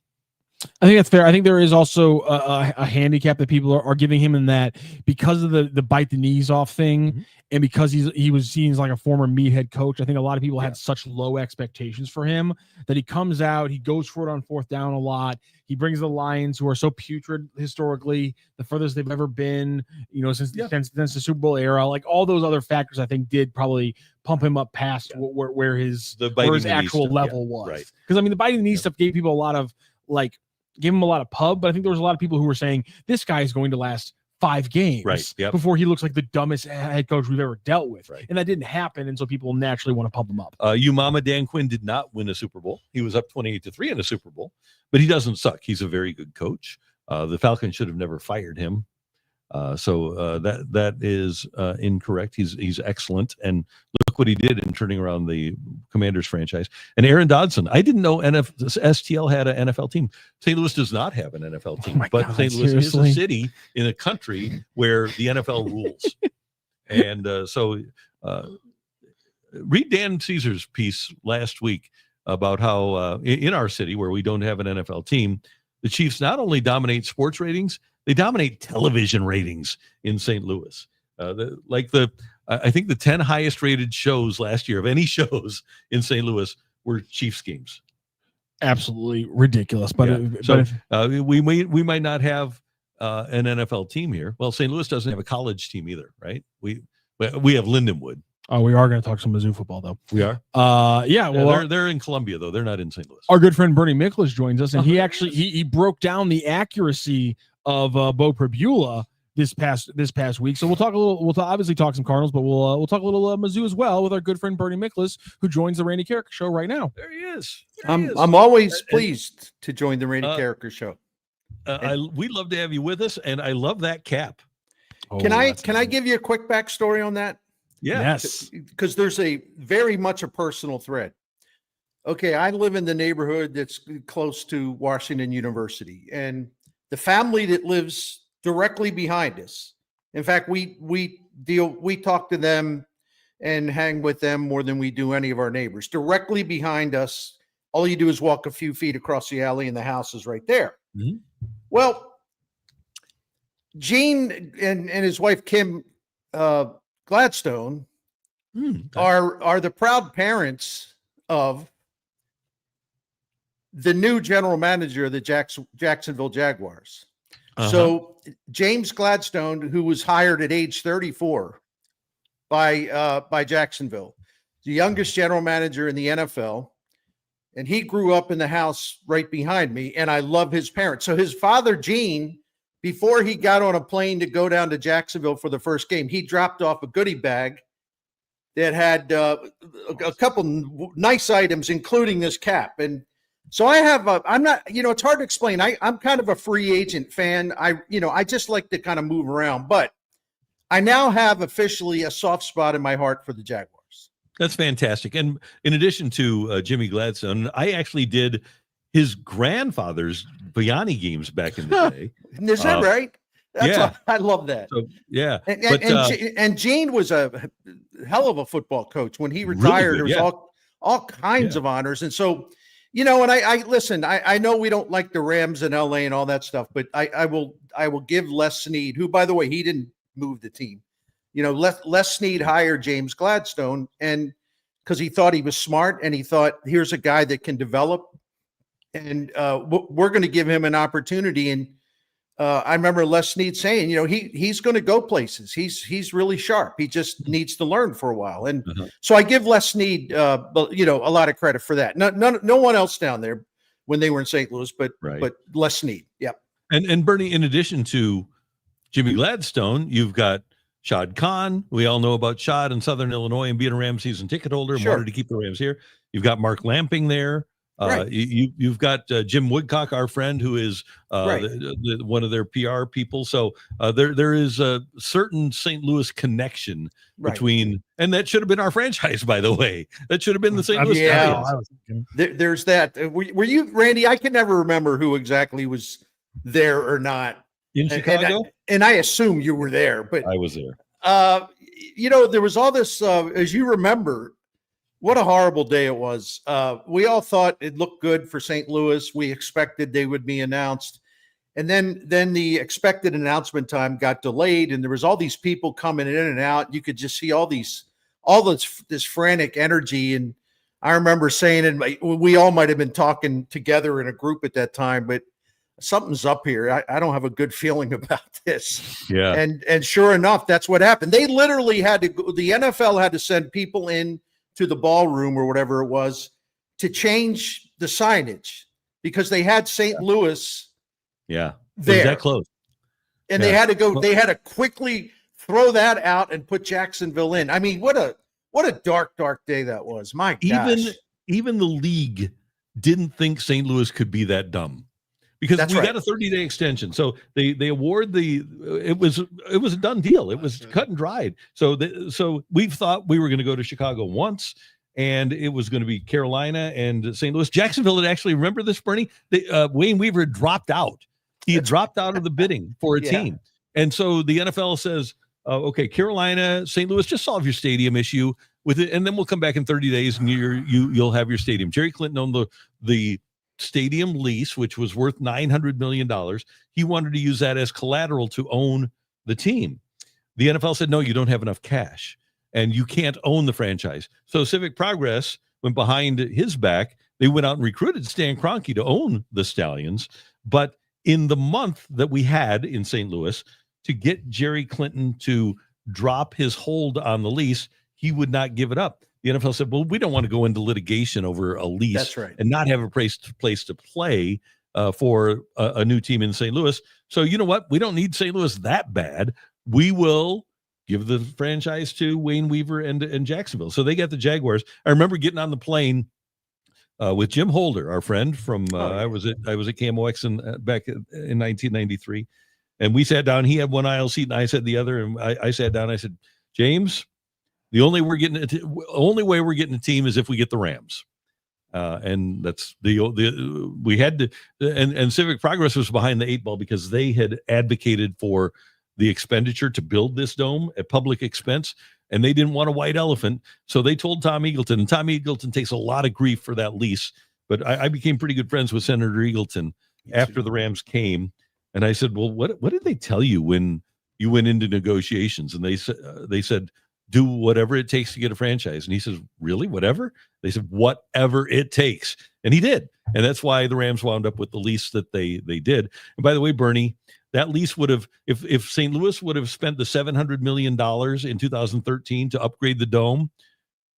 I think that's fair. I think there is also a handicap that people are giving him in that because of the bite the knees off thing, and because he was seen as like a former meathead coach. I think a lot of people had such low expectations for him that he comes out, he goes for it on 4th down a lot. He brings the Lions, who are so putrid historically, the furthest they've ever been, since the Super Bowl era. Like all those other factors, I think did probably pump him up past where his actual level was. Right. Because I mean, the biting the knee stuff gave people a lot of gave him a lot of pub, but I think there was a lot of people who were saying this guy is going to last 5 games Right, yep. before he looks like the dumbest head coach we've ever dealt with. Right. And that didn't happen. And so people naturally want to pump him up. Mama Dan Quinn did not win a Super Bowl. He was up 28-3 in a Super Bowl, but he doesn't suck. He's a very good coach. The Falcons should have never fired him. So that is incorrect. He's excellent, and look what he did in turning around the Commanders franchise. And Aaron Dodson, I didn't know STL had an NFL team. St. Louis does not have an NFL team, but God, St. Louis seriously? is a city in a country where the NFL rules. And so read Dan Caesar's piece last week about how in our city where we don't have an NFL team, the Chiefs not only dominate sports ratings, they dominate television ratings in St. Louis. I think the 10 highest rated shows last year of any shows in St. Louis were Chiefs games. Absolutely ridiculous. But, we might not have an NFL team here. Well, St. Louis doesn't have a college team either, right? We have Lindenwood. Oh, we are going to talk some Mizzou football, though. We are. Yeah. Well, they're in Columbia though. They're not in St. Louis. Our good friend Bernie Miklasz joins us, and he actually he broke down the accuracy of Beau this past week. So we'll talk a little. We'll obviously talk some Cardinals, but we'll talk a little Mizzou as well with our good friend Bernie Miklasz, who joins the Randy Karraker show right now. There he is. I'm always pleased to join the Randy Karraker show. We love to have you with us, and I love that cap. Can I give you a quick backstory on that? Yeah. Yes. Because there's a very much a personal thread. Okay, I live in the neighborhood that's close to Washington University, and the family that lives directly behind us. In fact, we talk to them and hang with them more than we do any of our neighbors. Directly behind us, all you do is walk a few feet across the alley, and the house is right there. Mm-hmm. Well, Gene and his wife Kim Gladstone are the proud parents of the new general manager of the Jacksonville Jaguars. So James Gladstone, who was hired at age 34 by Jacksonville, the youngest general manager in the NFL, and he grew up in the house right behind me, and I love his parents. So his father, Gene, before he got on a plane to go down to Jacksonville for the first game, he dropped off a goodie bag that had a couple nice items, including this cap. And so I'm not, it's hard to explain. I'm kind of a free agent fan. I just like to kind of move around, but I now have officially a soft spot in my heart for the Jaguars. That's fantastic. And in addition to Jimmy Gladstone, I actually did his grandfather's Vianney games back in the day. Is that right? Yeah. I love that. So, yeah. And Gene was a hell of a football coach. When he retired, really good, there was all kinds of honors. And so, and I listen, I know we don't like the Rams in LA and all that stuff, but I will give Les Snead, who, by the way, he didn't move the team. Les Snead hired James Gladstone, and because he thought he was smart, and he thought, here's a guy that can develop, and we're going to give him an opportunity. And I remember Les Snead saying, he's going to go places. He's really sharp. He just needs to learn for a while. And so I give Les Snead, a lot of credit for that. No one else down there when they were in St. Louis, but Les Snead. Yep. And Bernie, in addition to Jimmy Gladstone, you've got Shad Khan. We all know about Shad in Southern Illinois and being a Rams season ticket holder and wanted to keep the Rams here. You've got Mark Lamping there. You've got Jim Woodcock, our friend, who is one of their PR people. So there is a certain St. Louis connection between, and that should have been our franchise, by the way. That should have been the St. Louis. Yeah, there's that. Were you, Randy? I can never remember who exactly was there or not in Chicago. And I assume you were there, but I was there. There was all this, as you remember. What a horrible day it was. We all thought it looked good for St. Louis. We expected they would be announced. And then the expected announcement time got delayed, and there was all these people coming in and out. You could just see all this frantic energy. And I remember saying, and we all might have been talking together in a group at that time, but something's up here. I don't have a good feeling about this. Yeah. And sure enough, that's what happened. They literally had to go, the NFL had to send people in to the ballroom or whatever it was to change the signage because they had St. Louis there. was that close. And they had to go. They had to quickly throw that out and put Jacksonville in. I mean, what a dark day that was. My gosh. Even the league didn't think St. Louis could be that dumb, because we got a 30-day extension. So they award it was a done deal. It was cut and dried. So we thought we were going to go to Chicago once, and it was going to be Carolina and St. Louis. Jacksonville had actually, remember this, Bernie? Wayne Weaver had dropped out. He had dropped out of the bidding for a team. And so the NFL says, okay, Carolina, St. Louis, just solve your stadium issue with it, and then we'll come back in 30 days and you'll have your stadium. Jerry Clinton owned the stadium lease, which was worth $900 million. He wanted to use that as collateral to own the team. The NFL said, no, you don't have enough cash, and you can't own the franchise. So Civic Progress went behind his back. They went out and recruited Stan Kroenke to own the Stallions. But in the month that we had in St. Louis to get Jerry Clinton to drop his hold on the lease, he would not give it up. The NFL said, well, we don't want to go into litigation over a lease. That's right. And not have a place to play for a new team in St. Louis. So you know what? We don't need St. Louis that bad. We will give the franchise to Wayne Weaver and Jacksonville. So they got the Jaguars. I remember getting on the plane with Jim Holder, our friend from I was at KMOX back in 1993, and we sat down. He had one aisle seat, and I sat the other. And I sat down. I said, James, the only way we're getting a team is if we get the Rams, and that's we had to. And Civic Progress was behind the eight ball because they had advocated for the expenditure to build this dome at public expense, and they didn't want a white elephant. So they told Tom Eagleton, and Tom Eagleton takes a lot of grief for that lease. But I became pretty good friends with Senator Eagleton after the Rams came. And I said, well, what did they tell you when you went into negotiations? And they said, do whatever it takes to get a franchise. And he says, really, whatever? They said, whatever it takes. And he did. And that's why the Rams wound up with the lease that they did. And by the way, Bernie, that lease would have, if St. Louis would have spent the $700 million in 2013 to upgrade the dome,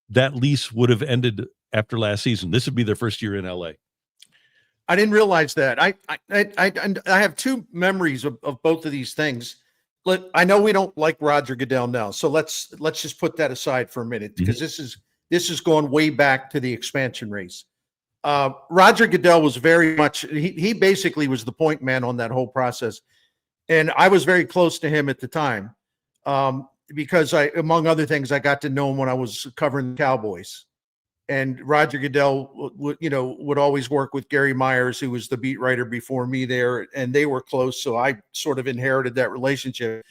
that lease would have ended after last season. This would be their first year in LA. I didn't realize that. I have two memories of both of these things. I know we don't like Roger Goodell now, so let's just put that aside for a minute, because this is going way back to the expansion race. Roger Goodell was very much, he basically was the point man on that whole process. And I was very close to him at the time, because among other things, I got to know him when I was covering the Cowboys. And Roger Goodell would always work with Gary Myers, who was the beat writer before me there, and they were close. So I sort of inherited that relationship.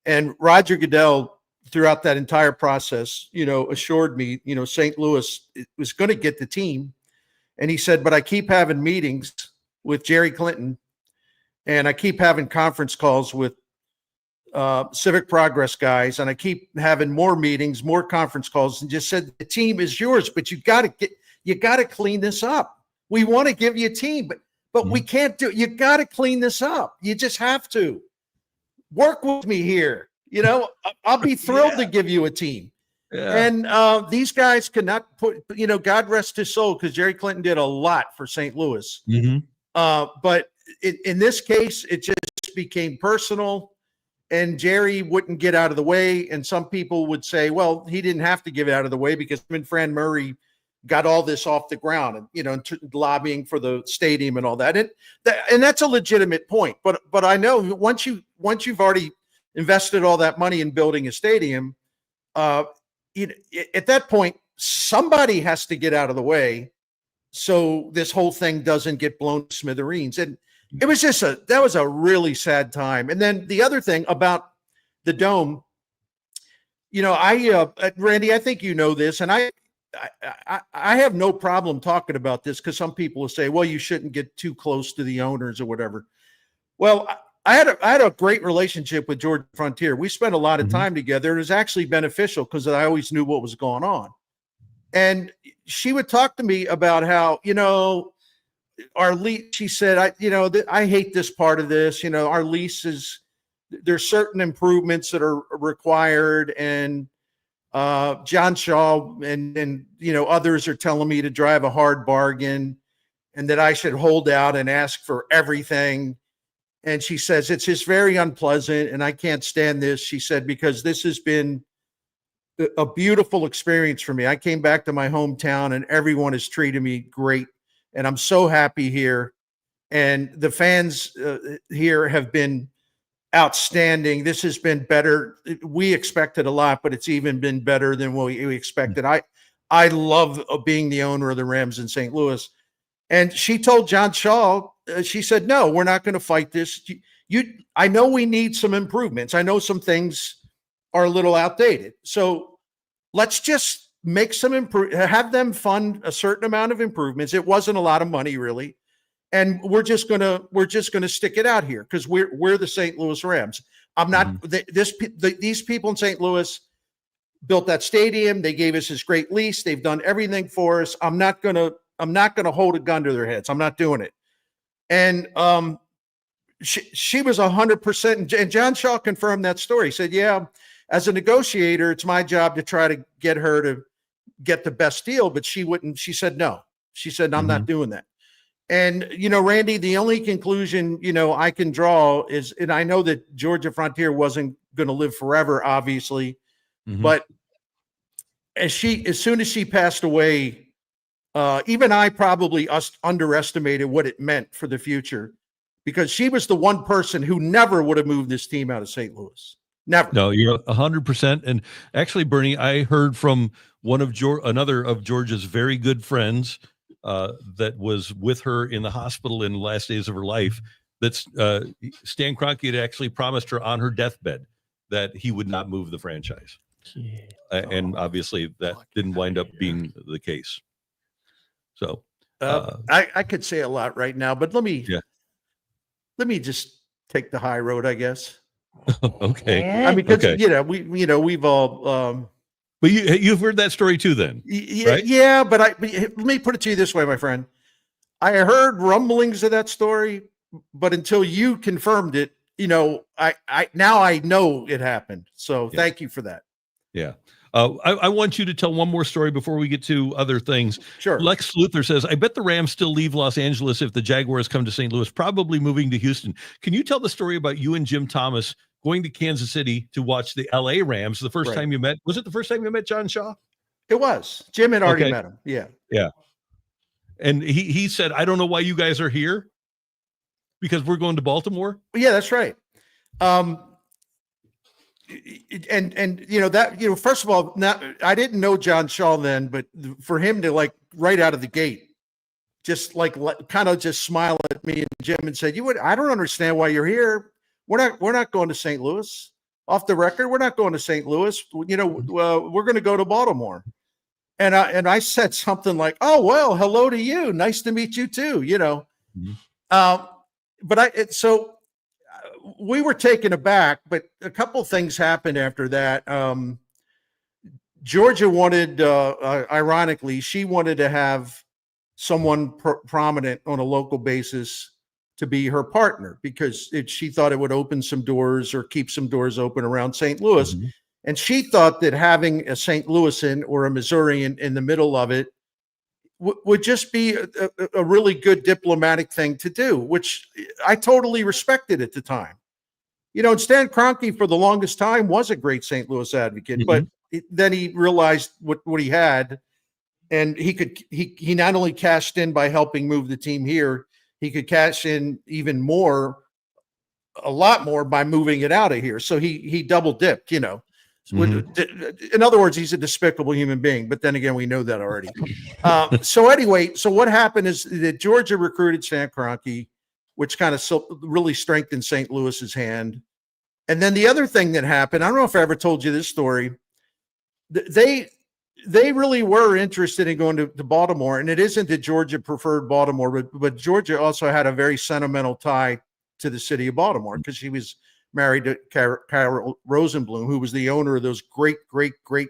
And Roger Goodell, throughout that entire process, assured me, St. Louis was going to get the team. And he said, but I keep having meetings with Jerry Clinton, and I keep having conference calls with Civic Progress guys, and I keep having more meetings, more conference calls, and just said, the team is yours, but you got to clean this up. We want to give you a team, but we can't do it. You got to clean this up. You just have to work with me here. I'll be thrilled to give you a team. Yeah. And these guys cannot put, God rest his soul, because Jerry Clinton did a lot for St. Louis. But in this case, it just became personal. And Jerry wouldn't get out of the way. And some people would say, well, he didn't have to give it out of the way, because him and Fran Murray got all this off the ground, and lobbying for the stadium and all that. And that's a legitimate point. But I know once you've already invested all that money in building a stadium, at that point, somebody has to get out of the way so this whole thing doesn't get blown to smithereens. And it was just that was a really sad time. And then the other thing about the dome, Randy, I think this, and I have no problem talking about this, because some people will say, well, you shouldn't get too close to the owners or whatever. Well, I had a great relationship with Georgia Frontier. We spent a lot of time together. It was actually beneficial, because I always knew what was going on. And she would talk to me about how, our lease, she said, I hate this part of this. Our lease is, there's certain improvements that are required. And John Shaw and others are telling me to drive a hard bargain, and that I should hold out and ask for everything. And she says, it's just very unpleasant and I can't stand this. She said, because this has been a beautiful experience for me. I came back to my hometown and everyone has treated me great. And I'm so happy here. And the fans here have been outstanding. This has been better. We expected a lot, but it's even been better than what we expected. I love being the owner of the Rams in St. Louis. And she told John Shaw, she said, no, we're not going to fight this. I know we need some improvements. I know some things are a little outdated. So let's just make some have them fund a certain amount of improvements. It wasn't a lot of money really. And we're just gonna stick it out here because we're the St. Louis Rams. I'm not these people in St. Louis built that stadium. They gave us this great lease. They've done everything for us. I'm not gonna hold a gun to their heads. I'm not doing it. And she was 100%. And John Shaw confirmed that story. He said, yeah, as a negotiator, it's my job to try to get her to get the best deal, but she wouldn't. She said, no. She said, I'm not doing that. And, Randy, the only conclusion, I can draw is, and I know that Georgia Frontier wasn't going to live forever, obviously, but as soon as she passed away, even I probably underestimated what it meant for the future, because she was the one person who never would have moved this team out of St. Louis. Never. No, you're 100%. And actually, Bernie, I heard from another of Georgia's very good friends that was with her in the hospital in the last days of her life, that Stan Kroenke had actually promised her on her deathbed that he would not move the franchise. And obviously that didn't wind up being the case. So I could say a lot right now, but let me just take the high road, I guess. Okay. I mean, because we've all but you've heard that story too then. Right? Yeah, but let me put it to you this way, my friend. I heard rumblings of that story, but until you confirmed it, I now I know it happened. So thank you for that. Yeah. I want you to tell one more story before we get to other things. Sure. Lex Luthor says, I bet the Rams still leave Los Angeles if the Jaguars come to St. Louis, probably moving to Houston. Can you tell the story about you and Jim Thomas going to Kansas City to watch the LA Rams the first time you met? Was it the first time you met John Shaw? It was. Jim had already met him. Yeah. Yeah. And he said, I don't know why you guys are here because we're going to Baltimore. Yeah, that's right. First of all, I didn't know John Shaw then, but for him to right out of the gate, just kind of just smile at me and Jim and said, I don't understand why you're here. We're not going to St. Louis. Off the record, we're not going to St. Louis. We're going to go to Baltimore. And I said something like, oh, well, hello to you. Nice to meet you too, So we were taken aback, but a couple things happened after that. Georgia wanted, ironically, she wanted to have someone prominent on a local basis to be her partner because she thought it would open some doors or keep some doors open around St. Louis. And she thought that having a St. Louisan or a Missourian in the middle of it would just be a really good diplomatic thing to do, which I totally respected at the time. And Stan Kroenke for the longest time was a great St. Louis advocate, but then he realized what he had, and he not only cashed in by helping move the team here, he could cash in even more, a lot more by moving it out of here. So he double dipped, In other words, he's a despicable human being, but then again, we know that already. So what happened is that Georgia recruited Stan Kroenke, which kind of really strengthened St. Louis's hand. And then the other thing that happened, I don't know if I ever told you this story. They really were interested in going to Baltimore, and it isn't that Georgia preferred Baltimore, but Georgia also had a very sentimental tie to the city of Baltimore because she was married to Carol Rosenblum, who was the owner of those great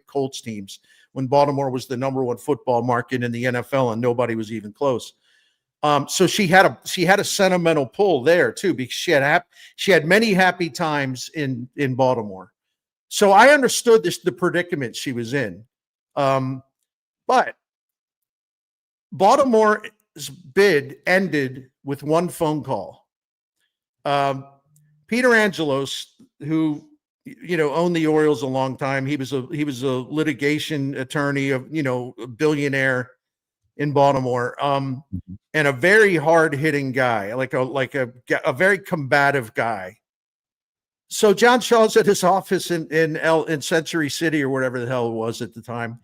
Colts teams when Baltimore was the number one football market in the NFL and nobody was even close. So she had a sentimental pull there too, because she had many happy times in Baltimore. So I understood the predicament she was in. But Baltimore's bid ended with one phone call. Peter Angelos, who owned the Orioles a long time. He was a litigation attorney, a billionaire in Baltimore, and a very hard hitting guy, like a very combative guy. So John Shaw's at his office in Century City or whatever the hell it was at the time,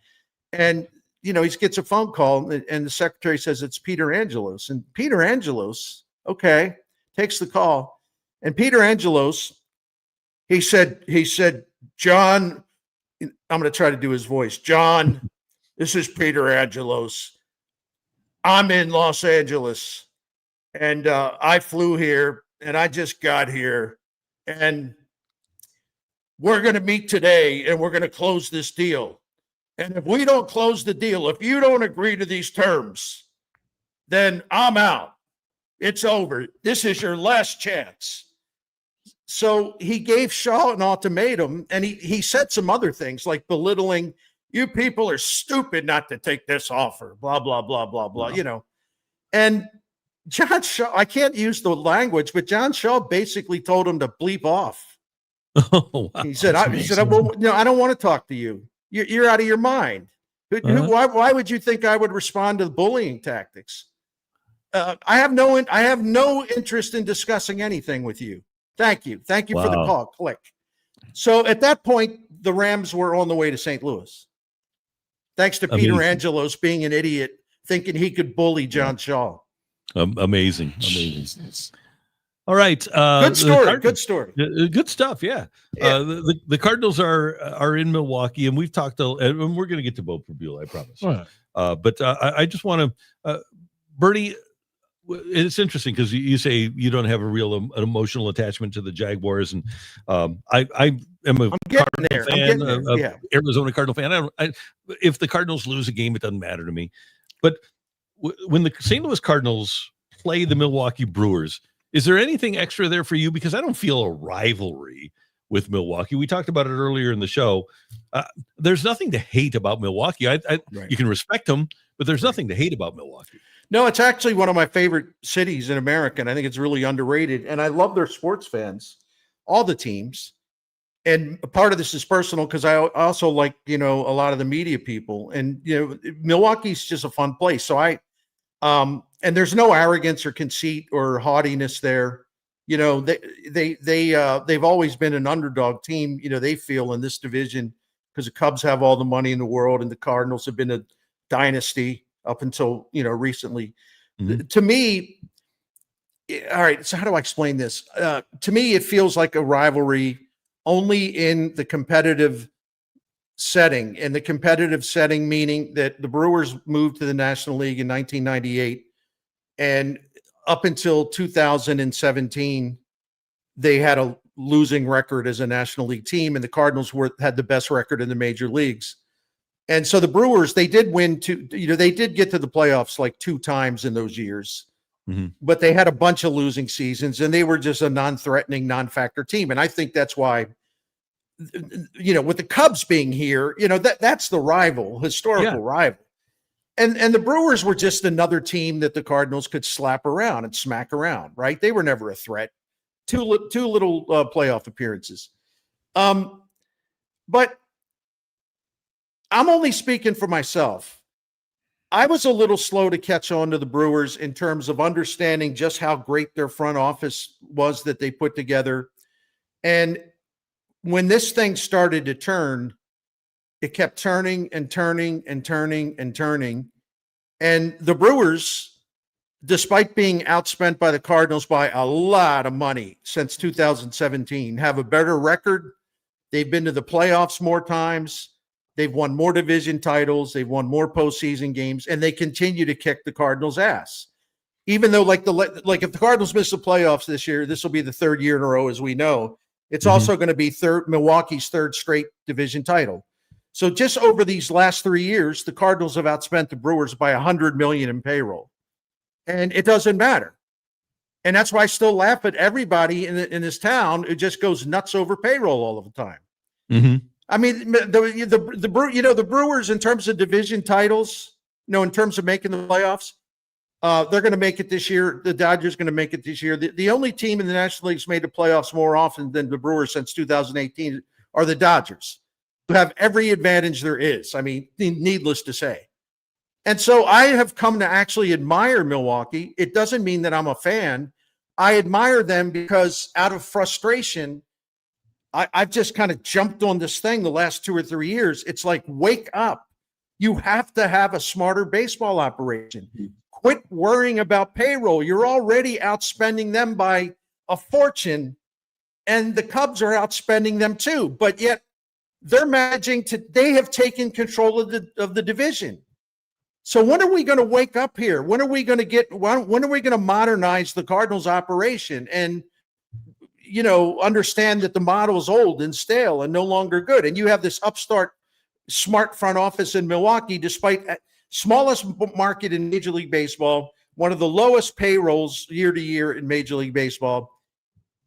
and he gets a phone call, and the secretary says it's Peter Angelos, and Peter Angelos, okay, takes the call, and Peter Angelos. He said, John, I'm going to try to do his voice. John, this is Peter Angelos. I'm in Los Angeles, and I flew here, and I just got here, and we're going to meet today, and we're going to close this deal. And if we don't close the deal, if you don't agree to these terms, then I'm out. It's over. This is your last chance. So he gave Shaw an ultimatum, and he said some other things like belittling, you people are stupid not to take this offer, blah, blah, blah, blah, blah, And John Shaw, I can't use the language, but John Shaw basically told him to bleep off. Oh, wow. He said, I don't want to talk to you. You're out of your mind. Why would you think I would respond to the bullying tactics? I have no interest in discussing anything with you. Thank you. Thank you for the call. Click. So at that point, the Rams were on the way to St. Louis. Thanks to Peter Angelos being an idiot, thinking he could bully John Shaw. Amazing. All right. Good story. Good story. Good stuff. Yeah. The Cardinals are in Milwaukee, and we've talked and we're going to get to Beau, I promise. Right. But I just want to, Bernie, it's interesting because you say you don't have a real an emotional attachment to the Jaguars, and I am a Cardinal fan, Arizona Cardinal fan. If the Cardinals lose a game, it doesn't matter to me. But when the St. Louis Cardinals play the Milwaukee Brewers, is there anything extra there for you? Because I don't feel a rivalry with Milwaukee. We talked about it earlier in the show. There's nothing to hate about Milwaukee. Right. You can respect them, but there's nothing to hate about Milwaukee. No, it's actually one of my favorite cities in America, and I think it's really underrated. And I love their sports fans, all the teams. And part of this is personal because I also like, a lot of the media people. And, Milwaukee's just a fun place. So and there's no arrogance or conceit or haughtiness there. They've always been an underdog team, they feel in this division because the Cubs have all the money in the world and the Cardinals have been a dynasty up until, recently. Mm-hmm. To me, all right, so how do I explain this? To me, it feels like a rivalry only in the competitive setting. And the competitive setting meaning that the Brewers moved to the National League in 1998. And up until 2017, they had a losing record as a National League team, and the Cardinals had the best record in the major leagues. And so the Brewers, they did win they did get to the playoffs like 2 times in those years, but they had a bunch of losing seasons, and they were just a non-threatening, non-factor team. And I think that's why, with the Cubs being here, that's the historical rival. And the Brewers were just another team that the Cardinals could slap around and smack around, right? They were never a threat. Two little playoff appearances. But I'm only speaking for myself. I was a little slow to catch on to the Brewers in terms of understanding just how great their front office was that they put together. And when this thing started to turn, it kept turning and turning and turning and turning. And the Brewers, despite being outspent by the Cardinals by a lot of money since 2017, have a better record. They've been to the playoffs more times. They've won more division titles. They've won more postseason games, and they continue to kick the Cardinals' ass. Even though, if the Cardinals miss the playoffs this year, this will be the 3rd year in a row, as we know. It's also going to be Milwaukee's 3rd straight division title. So just over these last 3 years, the Cardinals have outspent the Brewers by $100 million in payroll, and it doesn't matter. And that's why I still laugh at everybody in this town who just goes nuts over payroll all of the time. Mm-hmm. I mean, the Brewers, in terms of division titles, in terms of making the playoffs, They're going to make it this year. The Dodgers going to make it this year. The only team in the National League's made the playoffs more often than the Brewers since 2018 are the Dodgers, who have every advantage there is. I mean, needless to say. And so I have come to actually admire Milwaukee. It doesn't mean that I'm a fan. I admire them because out of frustration, I've just kind of jumped on this thing the last 2 or 3 years. It's like, wake up. You have to have a smarter baseball operation. Quit worrying about payroll. You're already outspending them by a fortune, and the Cubs are outspending them too. But yet they're they have taken control of the division. So when are we going to wake up here? When are we going to modernize the Cardinals operation and, understand that the model is old and stale and no longer good? And you have this upstart smart front office in Milwaukee, despite smallest market in Major League Baseball, one of the lowest payrolls year to year in Major League Baseball.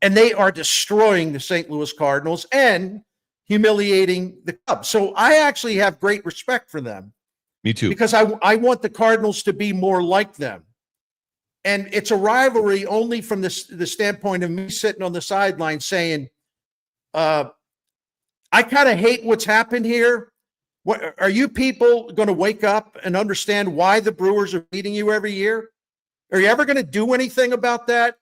And they are destroying the St. Louis Cardinals and humiliating the Cubs. So I actually have great respect for them. Me too. Because I want the Cardinals to be more like them. And it's a rivalry only from the standpoint of me sitting on the sideline saying, I kind of hate what's happened here. What are you people going to wake up and understand why the Brewers are beating you every year? Are you ever going to do anything about that?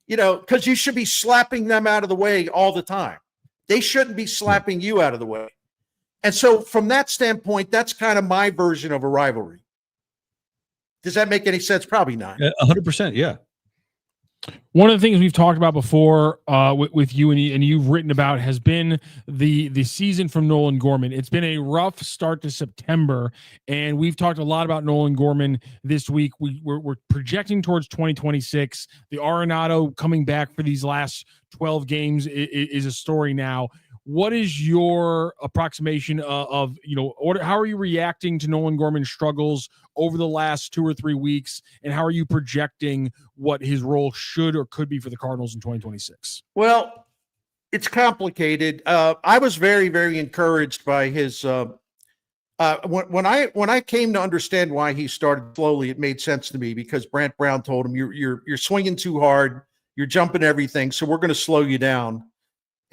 Because you should be slapping them out of the way all the time. They shouldn't be slapping you out of the way. And so from that standpoint, that's kind of my version of a rivalry. Does that make any sense? Probably not. 100%. Yeah. One of the things we've talked about before with you and you've written about has been the season from Nolan Gorman. It's been a rough start to September, and we've talked a lot about Nolan Gorman this week. We're projecting towards 2026. The Arenado coming back for these last 12 games is a story now. What is your approximation of how are you reacting to Nolan Gorman's struggles over the last 2 or 3 weeks, and how are you projecting what his role should or could be for the Cardinals in 2026? Well, it's complicated. I was very, very encouraged by his when I came to understand why he started slowly. It made sense to me because Brant Brown told him you're swinging too hard, you're jumping everything, so we're going to slow you down.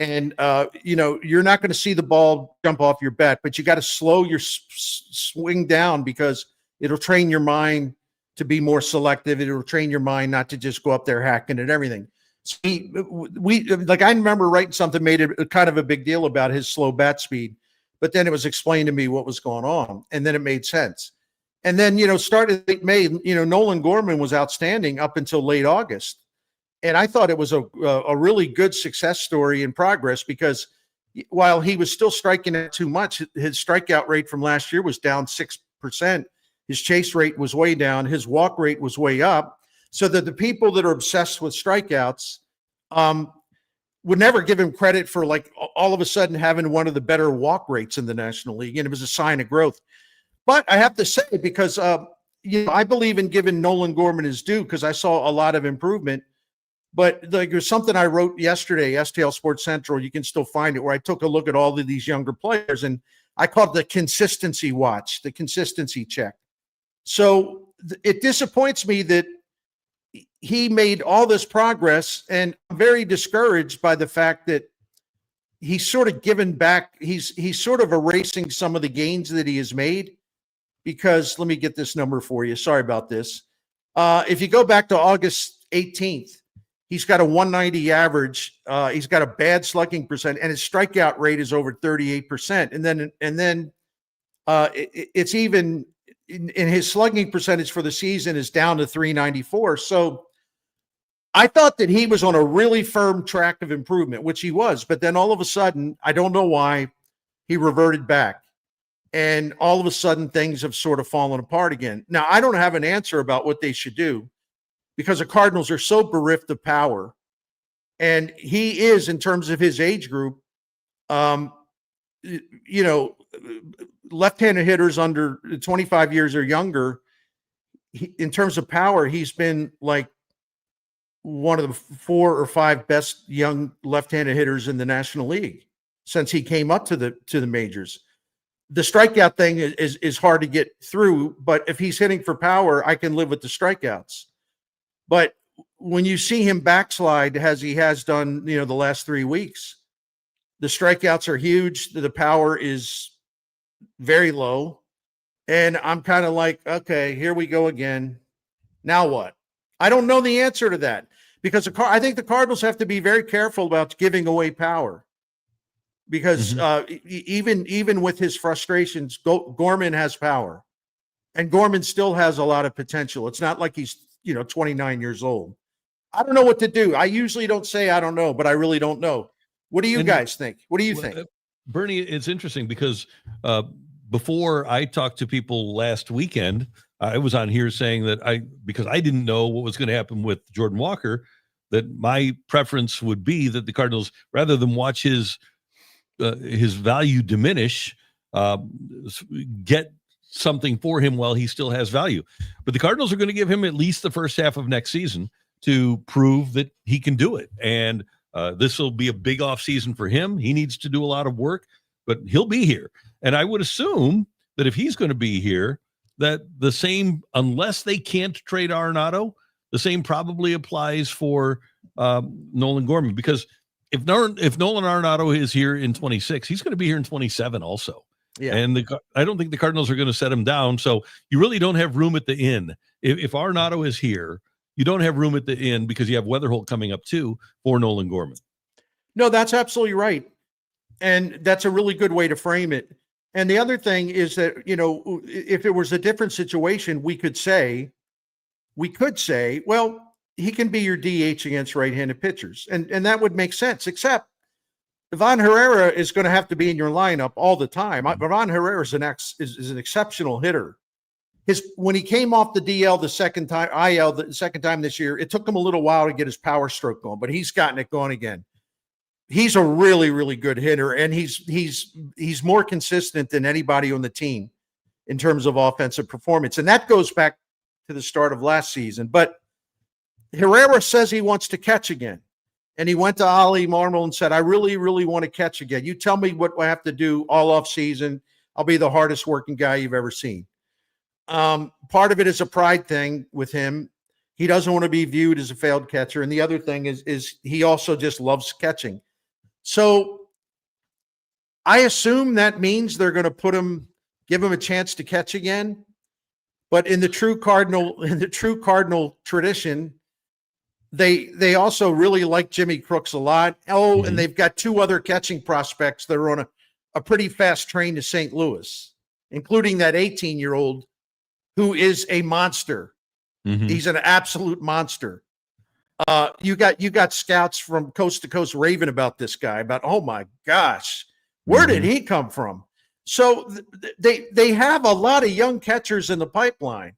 And, you're not going to see the ball jump off your bat, but you got to slow your swing down because it'll train your mind to be more selective. It'll train your mind not to just go up there hacking and everything. So I remember writing something, made it kind of a big deal about his slow bat speed, but then it was explained to me what was going on. And then it made sense. And then, started late May, Nolan Gorman was outstanding up until late August. And I thought it was a really good success story in progress because while he was still striking out too much, his strikeout rate from last year was down 6%. His chase rate was way down. His walk rate was way up. So that the people that are obsessed with strikeouts would never give him credit for all of a sudden having one of the better walk rates in the National League. And it was a sign of growth. But I have to say, because I believe in giving Nolan Gorman his due because I saw a lot of improvement. But there's something I wrote yesterday, STL Sports Central. You can still find it, where I took a look at all of these younger players, and I called it the consistency watch, the consistency check. So it disappoints me that he made all this progress, and I'm very discouraged by the fact that he's sort of given back. He's sort of erasing some of the gains that he has made. Because let me get this number for you. Sorry about this. If you go back to August 18th. He's got a 190 average. He's got a bad slugging percent, and his strikeout rate is over 38%. And then it's even in his slugging percentage for the season is down to 394. So I thought that he was on a really firm track of improvement, which he was. But then all of a sudden, I don't know why, he reverted back. And all of a sudden, things have sort of fallen apart again. Now, I don't have an answer about what they should do, because the Cardinals are so bereft of power. And he is, in terms of his age group, left-handed hitters under 25 years or younger, in terms of power, he's been like one of the 4 or 5 best young left-handed hitters in the National League since he came up to the majors. the strikeout thing is hard to get through, but if he's hitting for power, I can live with the strikeouts. But when you see him backslide as he has done, the last 3 weeks, the strikeouts are huge. The power is very low. And I'm kind of like, okay, here we go again. Now what? I don't know the answer to that because I think the Cardinals have to be very careful about giving away power because even with his frustrations, Gorman has power and Gorman still has a lot of potential. It's not like he's, 29 years old. I don't know what to do. I usually don't say I don't know, but I really don't know. What do you guys think? What do you think? Bernie, it's interesting because before I talked to people last weekend, I was on here saying that because I didn't know what was going to happen with Jordan Walker, that my preference would be that the Cardinals, rather than watch his value diminish, get something for him while he still has value. But the Cardinals are going to give him at least the first half of next season to prove that he can do it. And this will be a big off season for him. He needs to do a lot of work, but he'll be here. And I would assume that if he's going to be here, that the same, unless they can't trade Arenado, the same probably applies for Nolan Gorman. Because if Nolan Arenado is here in 26, he's going to be here in 27 also. Yeah. And I don't think the Cardinals are going to set him down. So you really don't have room at the inn. If Arenado is here, you don't have room at the inn because you have Weatherholt coming up too for Nolan Gorman. No, that's absolutely right. And that's a really good way to frame it. And the other thing is that, if it was a different situation, we could say, well, he can be your DH against right-handed pitchers. And that would make sense, except Ivan Herrera is going to have to be in your lineup all the time. Ivan Herrera is an exceptional hitter. When he came off the DL the second time this year, it took him a little while to get his power stroke going, but he's gotten it going again. He's a really, really good hitter, and he's more consistent than anybody on the team in terms of offensive performance. And that goes back to the start of last season. But Herrera says he wants to catch again. And he went to Ollie Marmol and said, I really, really want to catch again. You tell me what I have to do all off season. I'll be the hardest working guy you've ever seen. Part of it is a pride thing with him. He doesn't want to be viewed as a failed catcher. And the other thing is he also just loves catching. So I assume that means they're going to give him a chance to catch again. But in the true Cardinal tradition, they also really like Jimmy Crooks a lot. And they've got two other catching prospects that are on a pretty fast train to St. Louis, including that 18-year-old who is a monster. He's an absolute monster. You got scouts from coast to coast raving about this guy, about, oh my gosh, where did he come from? So they have a lot of young catchers in the pipeline.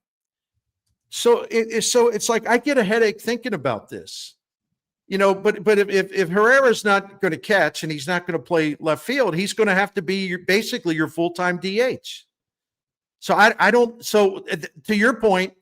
So it's like I get a headache thinking about this, but if Herrera's not going to catch and he's not going to play left field, he's going to have to be basically your full-time DH. So I don't. So to your point,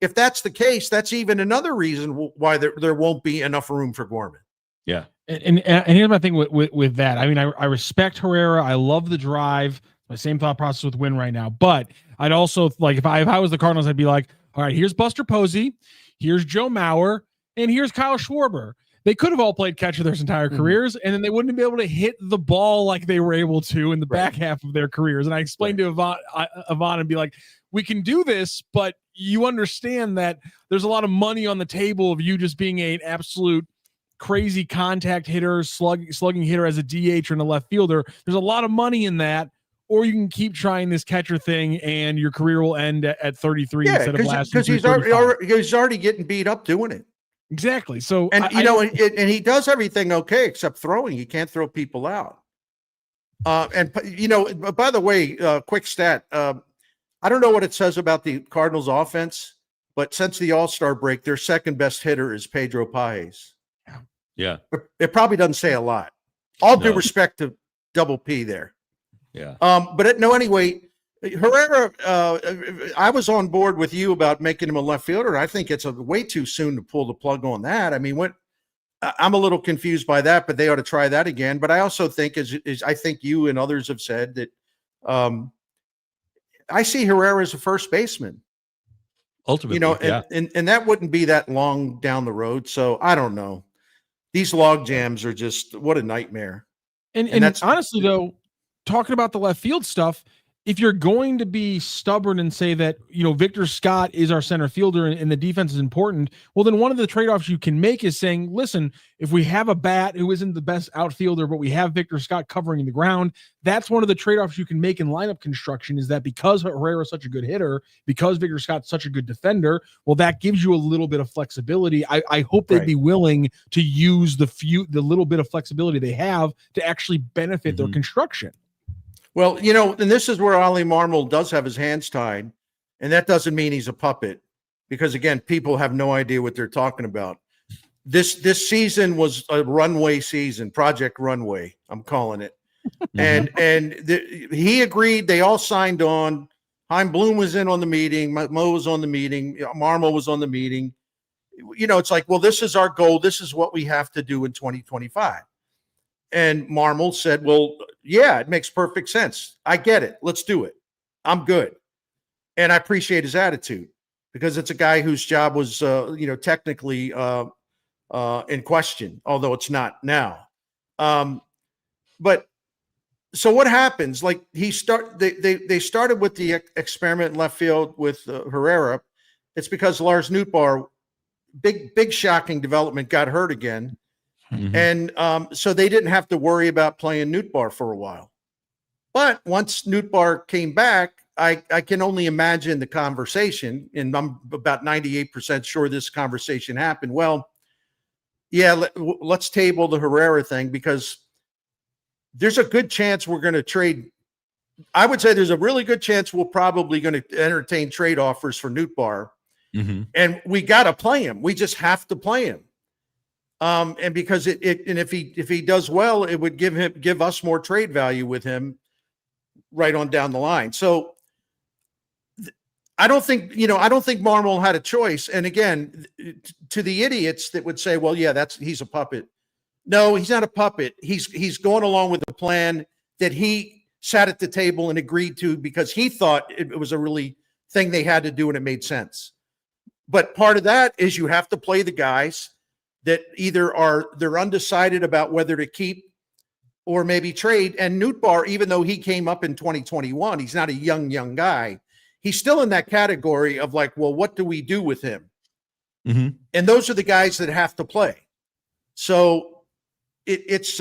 if that's the case, that's even another reason why there won't be enough room for Gorman. Yeah. And here's my thing with that. I mean, I respect Herrera. I love the drive. My same thought process with Winn right now. But I'd also, like, if I was the Cardinals, I'd be like, all right, here's Buster Posey, here's Joe Mauer, and here's Kyle Schwarber. They could have all played catcher their entire careers, and then they wouldn't be able to hit the ball like they were able to in the back half of their careers. And I explained to Yvonne and be like, we can do this, but you understand that there's a lot of money on the table of you just being an absolute crazy contact hitter, slugging hitter as a DH or in a left fielder. There's a lot of money in that. Or you can keep trying this catcher thing, and your career will end at 33 instead of last. Because he's already getting beat up doing it. Exactly. So, and and he does everything okay except throwing. He can't throw people out. And by the way, quick stat. I don't know what it says about the Cardinals' offense, but since the All-Star break, their second best hitter is Pedro Paez. Yeah, it probably doesn't say a lot. All due respect to Double P there. Yeah. Anyway, Herrera, I was on board with you about making him a left fielder. I think it's way too soon to pull the plug on that. I mean, I'm a little confused by that, but they ought to try that again. But I also think, I think you and others have said that I see Herrera as a first baseman. Ultimately, You know, and that wouldn't be that long down the road. So I don't know. These log jams are just what a nightmare. And that's honestly, though, talking about the left field stuff, if you're going to be stubborn and say that, Victor Scott is our center fielder and the defense is important, well, then one of the trade-offs you can make is saying, listen, if we have a bat who isn't the best outfielder, but we have Victor Scott covering the ground, that's one of the trade-offs you can make in lineup construction, is that because Herrera is such a good hitter, because Victor Scott's such a good defender, well, that gives you a little bit of flexibility. I hope they'd be willing to use the little bit of flexibility they have to actually benefit their construction. Well, and this is where Ollie Marmol does have his hands tied, and that doesn't mean he's a puppet, because again, people have no idea what they're talking about. This season was a runway season, Project Runway, I'm calling it. And he agreed. They all signed on. Chaim Bloom was in on the meeting. Mo was on the meeting. Marmol was on the meeting. It's like, well, this is our goal. This is what we have to do in 2025. And Marmol said, well, yeah, it makes perfect sense. I get it. Let's do it. I'm good. And I appreciate his attitude, because it's a guy whose job was, technically in question, although it's not now. But so what happens? Like they started with the experiment in left field with Herrera. It's because Lars Nootbaar, big shocking development, got hurt again. And so they didn't have to worry about playing Nootbaar for a while. But once Nootbaar came back, I can only imagine the conversation, and I'm about 98% sure this conversation happened. Well, yeah, let's table the Herrera thing, because there's a good chance we're going to trade. I would say there's a really good chance we're probably going to entertain trade offers for Nootbaar. And we got to play him. We just have to play him. And because and if he does well, it would give us more trade value with him right on down the line. So I don't think Marmol had a choice. And again, to the idiots that would say, well, yeah, he's a puppet. No, he's not a puppet. He's going along with the plan that he sat at the table and agreed to, because he thought it was a really thing they had to do and it made sense. But part of that is you have to play the guys that either they're undecided about whether to keep or maybe trade. And Nootbaar, even though he came up in 2021, he's not a young guy. He's still in that category of like, well, what do we do with him? And those are the guys that have to play. So it's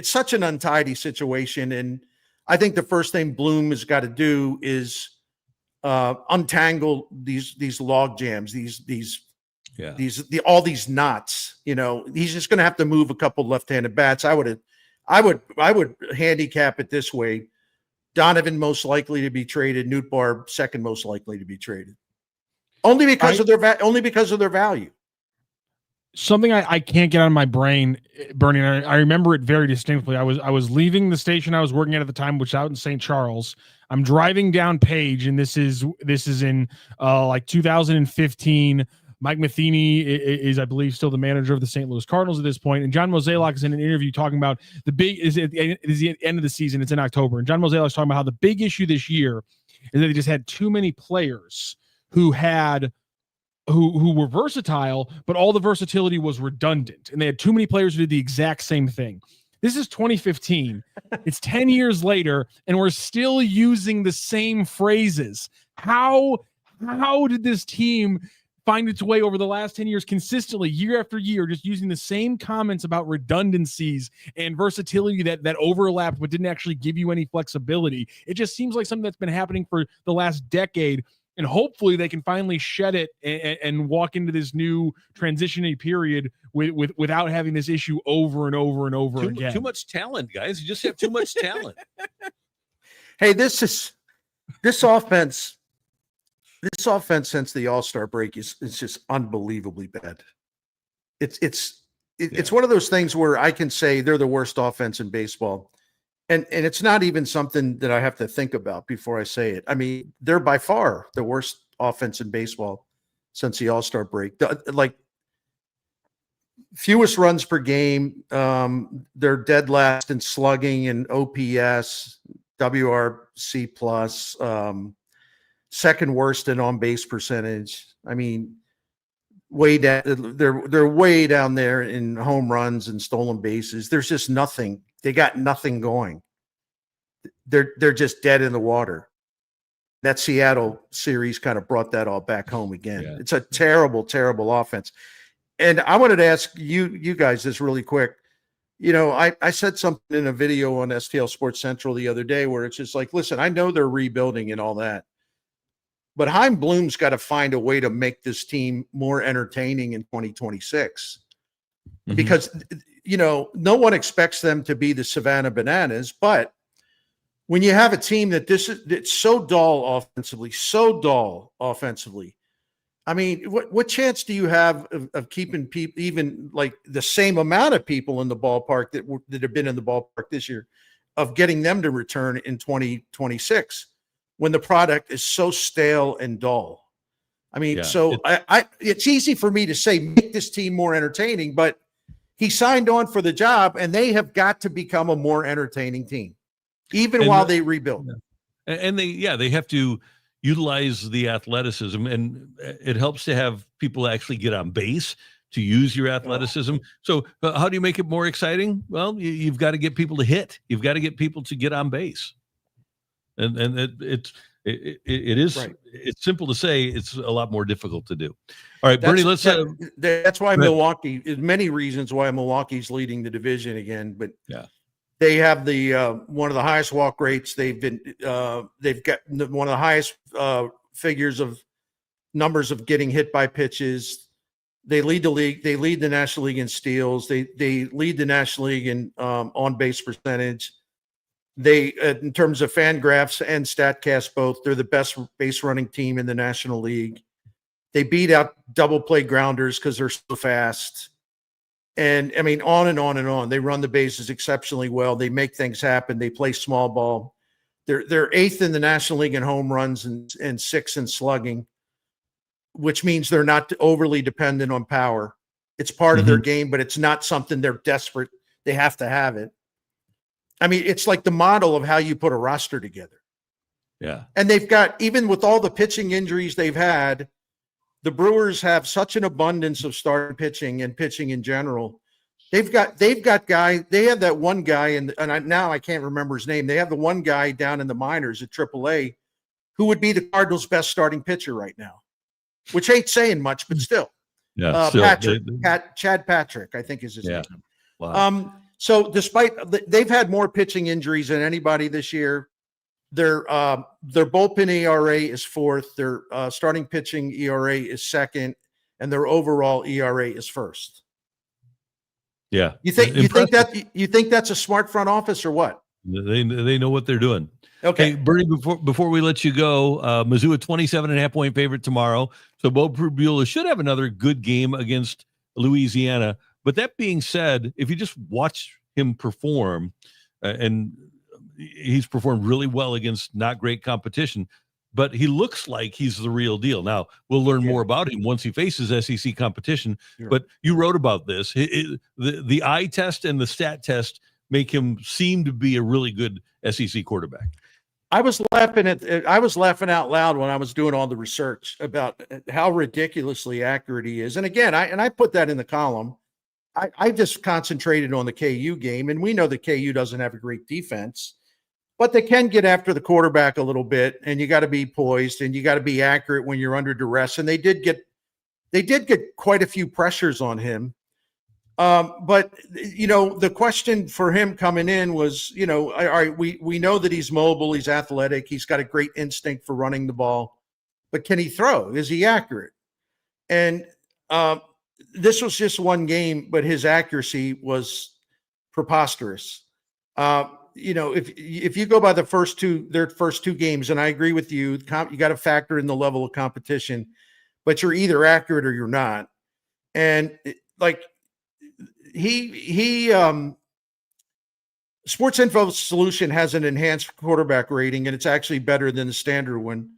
such an untidy situation. And I think the first thing Bloom has got to do is untangle these log jams, all these knots. He's just going to have to move a couple left-handed bats. I would handicap it this way: Donovan most likely to be traded, Nootbaar second most likely to be traded, only because of their value. Something I can't get out of my brain, Bernie, and I remember it very distinctly. I was leaving the station I was working at the time, which was out in St. Charles. I'm driving down Page, and this is in like 2015. Mike Matheny is, I believe, still the manager of the St. Louis Cardinals at this point. And John Mozeliak is in an interview talking about is the end of the season. It's in October. And John Mozeliak is talking about how the big issue this year is that they just had too many players who were versatile, but all the versatility was redundant. And they had too many players who did the exact same thing. This is 2015. It's 10 years later, and we're still using the same phrases. How did this team find its way over the last 10 years consistently, year after year, just using the same comments about redundancies and versatility that overlapped but didn't actually give you any flexibility? It just seems like something that's been happening for the last decade, and hopefully they can finally shed it and walk into this new transitionary period without having this issue over and over and over again. Too much talent, guys. You just have too much talent. Hey, this offense since the All-Star break is just unbelievably bad. It's one of those things where I can say they're the worst offense in baseball. And it's not even something that I have to think about before I say it. I mean, they're by far the worst offense in baseball since the All-Star break. Like, fewest runs per game. They're dead last in slugging and OPS, WRC plus. second worst in on base percentage. I mean, way down. They're way down there in home runs and stolen bases. There's just nothing. They got nothing going. They're just dead in the water. That Seattle series kind of brought that all back home again. Yeah. It's a terrible, terrible offense. And I wanted to ask you guys this really quick. You know, I said something in a video on STL Sports Central the other day where it's just like, listen, I know they're rebuilding and all that, but Chaim Bloom's got to find a way to make this team more entertaining in 2026 because, you know, no one expects them to be the Savannah Bananas, but when you have a team it's so dull offensively, I mean, what chance do you have of keeping people, even like the same amount of people in the ballpark that have been in the ballpark this year, of getting them to return in 2026 when the product is so stale and dull? I mean, it's easy for me to say make this team more entertaining, but he signed on for the job, and they have got to become a more entertaining team, even while they rebuild. And they have to utilize the athleticism, and it helps to have people actually get on base to use your athleticism. So how do you make it more exciting? Well, you've got to get people to hit. You've got to get people to get on base. And it is right. It's simple to say, it's a lot more difficult to do. All right, Bernie, that's why Milwaukee, many reasons why Milwaukee's leading the division again, but they have the one of the highest walk rates. They've got one of the highest figures of numbers of getting hit by pitches. They lead the league. They lead the National League in steals. They lead the National League in on base percentage. They, in terms of FanGraphs and StatCast, both, they're the best base running team in the National League. They beat out double play grounders because they're so fast. And I mean, on and on and on. They run the bases exceptionally well. They make things happen. They play small ball. They're eighth in the National League in home runs and sixth in slugging, which means they're not overly dependent on power. It's part of their game, but it's not something they're desperate. They have to have it. I mean, it's like the model of how you put a roster together. Yeah. And they've got, even with all the pitching injuries they've had, the Brewers have such an abundance of starting pitching and pitching in general. They've got guys. They have that one guy, now I can't remember his name. They have the one guy down in the minors at AAA who would be the Cardinals' best starting pitcher right now, which ain't saying much, but still. Yeah, Chad Patrick, I think is his name. Wow. So despite they've had more pitching injuries than anybody this year, their bullpen ERA is fourth, their starting pitching ERA is second, and their overall ERA is first. Yeah. You think that's a smart front office or what? They know what they're doing. Okay. Hey, Bernie, before we let you go, Mizzou a 27.5-point favorite tomorrow. So Beau should have another good game against Louisiana. But that being said, if you just watch him perform, and he's performed really well against not great competition, but he looks like he's the real deal. Now, we'll learn more about him once he faces SEC competition. Sure. But you wrote about this. The eye test and the stat test make him seem to be a really good SEC quarterback. I was laughing out loud when I was doing all the research about how ridiculously accurate he is. And again, I put that in the column. I just concentrated on the KU game, and we know that KU doesn't have a great defense, but they can get after the quarterback a little bit, and you got to be poised and you got to be accurate when you're under duress. And they did get quite a few pressures on him. But you know, the question for him coming in was, you know, all right, we know that he's mobile, he's athletic, he's got a great instinct for running the ball, but can he throw? Is he accurate? And this was just one game, but his accuracy was preposterous. You know, if you go by their first two games, and I agree with you, you got to factor in the level of competition, but you're either accurate or you're not. And like Sports Info Solution has an enhanced quarterback rating, and it's actually better than the standard one.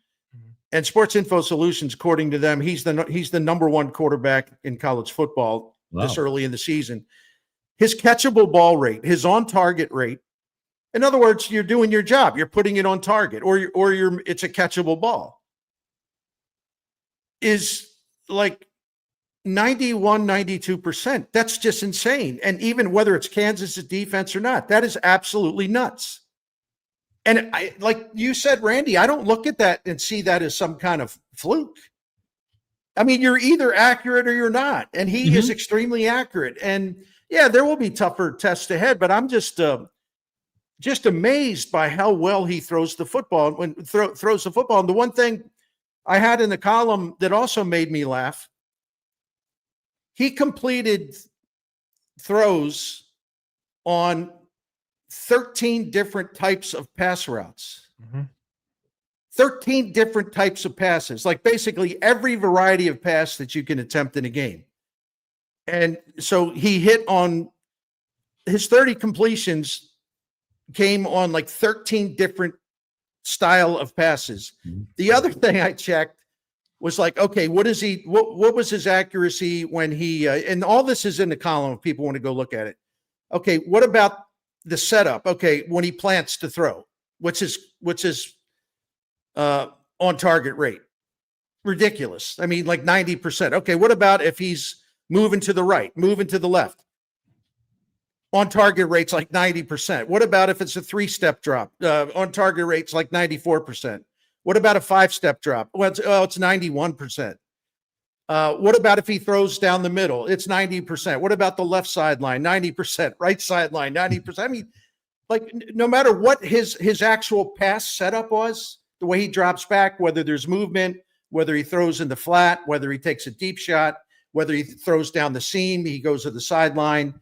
And Sports Info Solutions, according to them, he's the number one quarterback in college football this early in the season. His catchable ball rate, his on-target rate. In other words, you're doing your job. You're putting it on target, or it's a catchable ball. is like 91, 92%. That's just insane. And even whether it's Kansas's defense or not, that is absolutely nuts. And I, like you said, Randy, I don't look at that and see that as some kind of fluke. I mean, you're either accurate or you're not. And he is extremely accurate. And yeah, there will be tougher tests ahead, but I'm just amazed by how well he throws the football throws the football. And the one thing I had in the column that also made me laugh, he completed throws on 13 different types of pass routes. 13 different types of passes, like basically every variety of pass that you can attempt in a game. And so he hit on his 30 completions came on like 13 different style of passes. The other thing I checked was like, okay, what was his accuracy when he, and all this is in the column if people want to go look at it. Okay. What about the setup? Okay. When he plants to throw, what's his on target rate? Ridiculous. I mean, like 90%. Okay. What about if he's moving to the right, moving to the left? On target rates like 90%. What about if it's a 3-step drop? On target rates like 94%. What about a 5-step drop? Well, it's 91%. What about if he throws down the middle? It's 90%. What about the left sideline? 90%. Right sideline, 90%. I mean, like no matter what his actual pass setup was, the way he drops back, whether there's movement, whether he throws in the flat, whether he takes a deep shot, whether he throws down the seam, he goes to the sideline,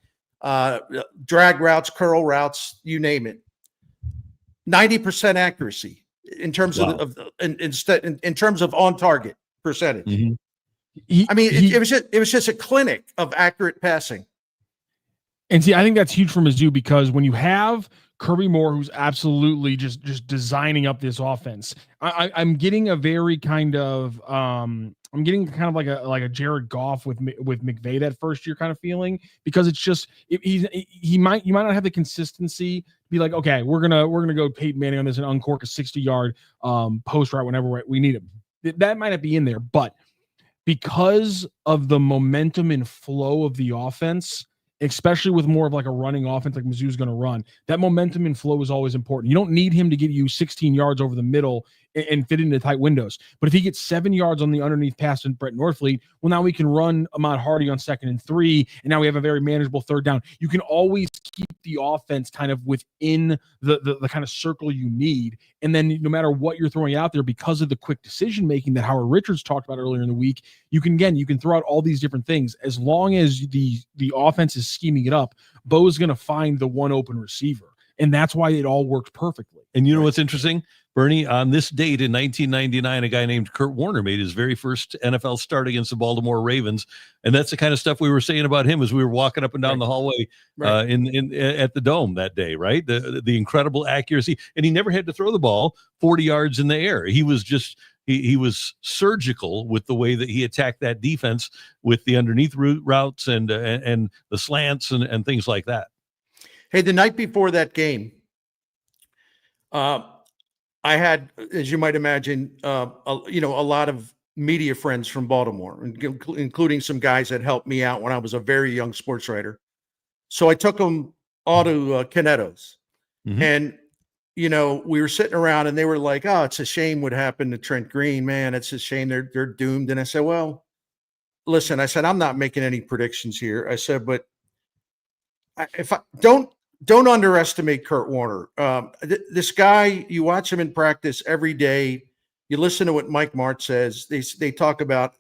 drag routes, curl routes, you name it. 90% accuracy in terms of in terms of on target percentage. It was just a clinic of accurate passing. And see, I think that's huge for Mizzou because when you have Kirby Moore, who's absolutely just designing up this offense, I'm getting a very kind of I'm getting kind of like a Jared Goff with McVay that first year kind of feeling, because it's just you might not have the consistency to be like, okay, we're gonna go Peyton Manning on this and uncork a 60-yard post route whenever we need him. That might not be in there, but because of the momentum and flow of the offense, especially with more of like a running offense like Mizzou's going to run, that momentum and flow is always important. You don't need him to get you 16 yards over the middle and fit into tight windows. But if he gets 7 yards on the underneath pass to Brett Norfleet, well, now we can run Ahmad Hardy on 2nd and 3, and now we have a very manageable 3rd down. You can always keep the offense kind of within the kind of circle you need. And then no matter what you're throwing out there, because of the quick decision-making that Howard Richards talked about earlier in the week, you can throw out all these different things. As long as the offense is scheming it up, Beau is going to find the one open receiver. And that's why it all worked perfectly. And you know what's interesting, Bernie? On this date in 1999, a guy named Kurt Warner made his very first NFL start against the Baltimore Ravens, and that's the kind of stuff we were saying about him as we were walking up and down the hallway at the Dome that day. Right, the incredible accuracy, and he never had to throw the ball 40 yards in the air. He was just he was surgical with the way that he attacked that defense with the underneath routes and the slants and things like that. Hey, the night before that game, I had, as you might imagine, a lot of media friends from Baltimore, including some guys that helped me out when I was a very young sports writer. So I took them all to Canetto's, and we were sitting around, and they were like, "Oh, it's a shame what happened to Trent Green, man. It's a shame they're doomed." And I said, "Well, listen," I said, "I'm not making any predictions here." I said, "But if I don't underestimate Kurt Warner. This guy, you watch him in practice every day. You listen to what Mike Martz says. They talk about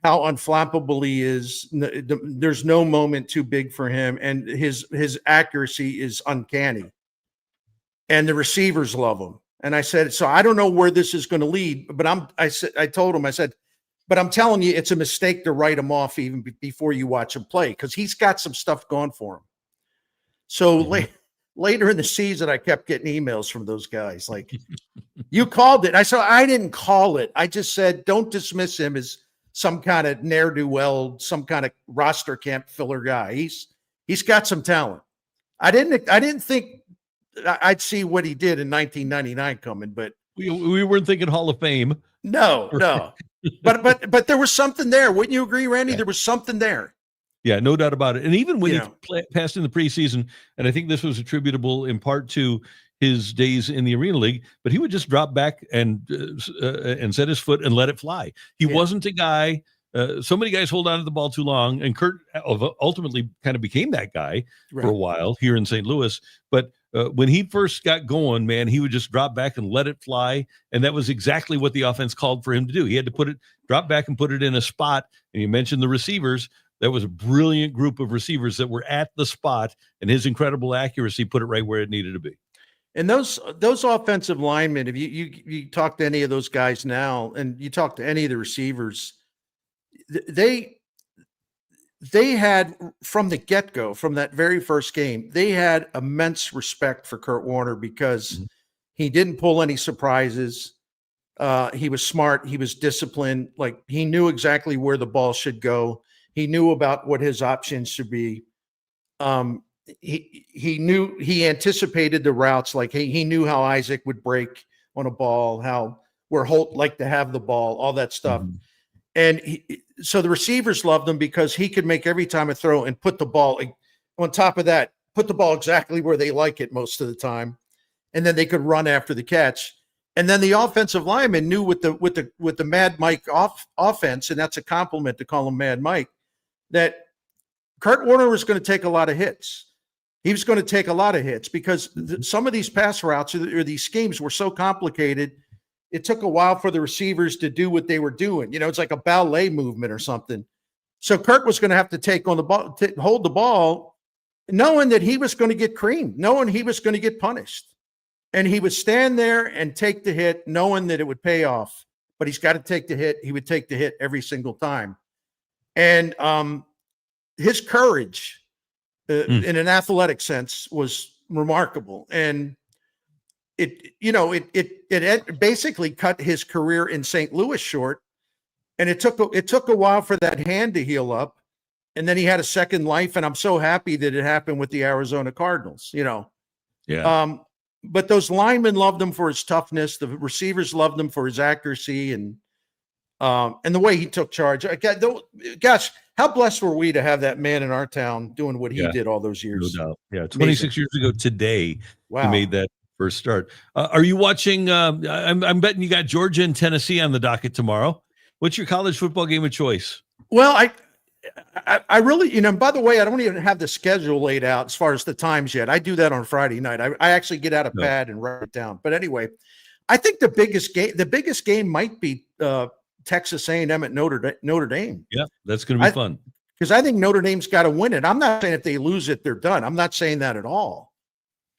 how unflappable he is. There's no moment too big for him, and his accuracy is uncanny. And the receivers love him." And I said, "So I don't know where this is going to lead, but I told him, I said, but I'm telling you, it's a mistake to write him off even before you watch him play, because he's got some stuff going for him." So later in the season, I kept getting emails from those guys like, "You called it." I said, "I didn't call it. I just said, don't dismiss him as some kind of ne'er-do-well, some kind of roster camp filler guy. He's got some talent." I didn't think I'd see what he did in 1999 coming, but we weren't thinking Hall of Fame. No. but there was something there. Wouldn't you agree, Randy? Yeah. There was something there. Yeah, no doubt about it. And even when You he passed in the preseason, and I think this was attributable in part to his days in the Arena League, but he would just drop back and set his foot and let it fly. He wasn't a guy. So many guys hold on to the ball too long, and Kurt ultimately kind of became that guy for a while here in St. Louis. But when he first got going, man, he would just drop back and let it fly, and that was exactly what the offense called for him to do. He had to drop back and put it in a spot. And you mentioned the receivers. That was a brilliant group of receivers that were at the spot, and his incredible accuracy put it right where it needed to be. And those offensive linemen, if you talk to any of those guys now, and you talk to any of the receivers, they had from the get-go, from that very first game, they had immense respect for Kurt Warner because he didn't pull any surprises. He was smart. He was disciplined. Like, he knew exactly where the ball should go. He knew about what his options should be. He anticipated the routes. Like, he knew how Isaac would break on a ball, where Holt liked to have the ball, all that stuff. And so the receivers loved him because he could make every time a throw and put the ball on top of that, put the ball exactly where they like it most of the time. And then they could run after the catch. And then the offensive lineman knew with the Mad Mike offense, and that's a compliment to call him Mad Mike, that Kurt Warner was going to take a lot of hits. He was going to take a lot of hits because some of these pass routes or these schemes were so complicated. It took a while for the receivers to do what they were doing. It's like a ballet movement or something. So Kurt was going to have to take on the ball, hold the ball, knowing that he was going to get creamed, knowing he was going to get punished. And he would stand there and take the hit, knowing that it would pay off. But he's got to take the hit. He would take the hit every single time. And his courage in an athletic sense was remarkable. And it basically cut his career in St. Louis short. And it took a while for that hand to heal up. And then he had a second life. And I'm so happy that it happened with the Arizona Cardinals, Yeah. But those linemen loved him for his toughness. The receivers loved him for his accuracy and the way he took charge. Gosh, how blessed were we to have that man in our town doing what he did all those years? No doubt. Yeah. 26 years ago today, wow. He made that first start. Are you watching? I'm betting you got Georgia and Tennessee on the docket tomorrow. What's your college football game of choice? Well, I really, by the way, I don't even have the schedule laid out as far as the times yet. I do that on Friday night. I actually get out a pad and write it down. But anyway, I think the biggest game might be Texas A&M at Notre Dame. Yeah, that's going to be fun. Because I think Notre Dame's got to win it. I'm not saying if they lose it, they're done. I'm not saying that at all.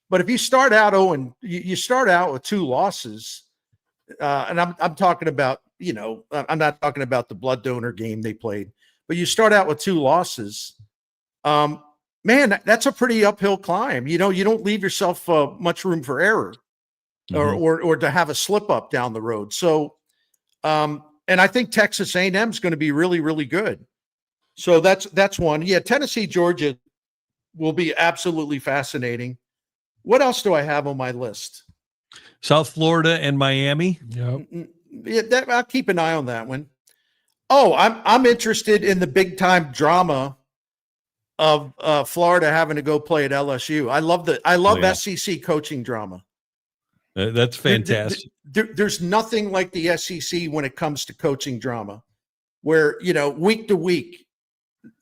But if you start out you start out with 2 losses, and I'm talking about, I'm not talking about the blood donor game they played, but you start out with 2 losses. Man, that's a pretty uphill climb. You don't leave yourself much room for error or to have a slip up down the road. So, and I think Texas A&M is going to be really, really good. So that's one. Yeah, Tennessee, Georgia will be absolutely fascinating. What else do I have on my list? South Florida and Miami. Yep. Yeah, I'll keep an eye on that one. Oh, I'm interested in the big time drama of Florida having to go play at LSU. I love SEC coaching drama. That's fantastic. There's nothing like the SEC when it comes to coaching drama, where week to week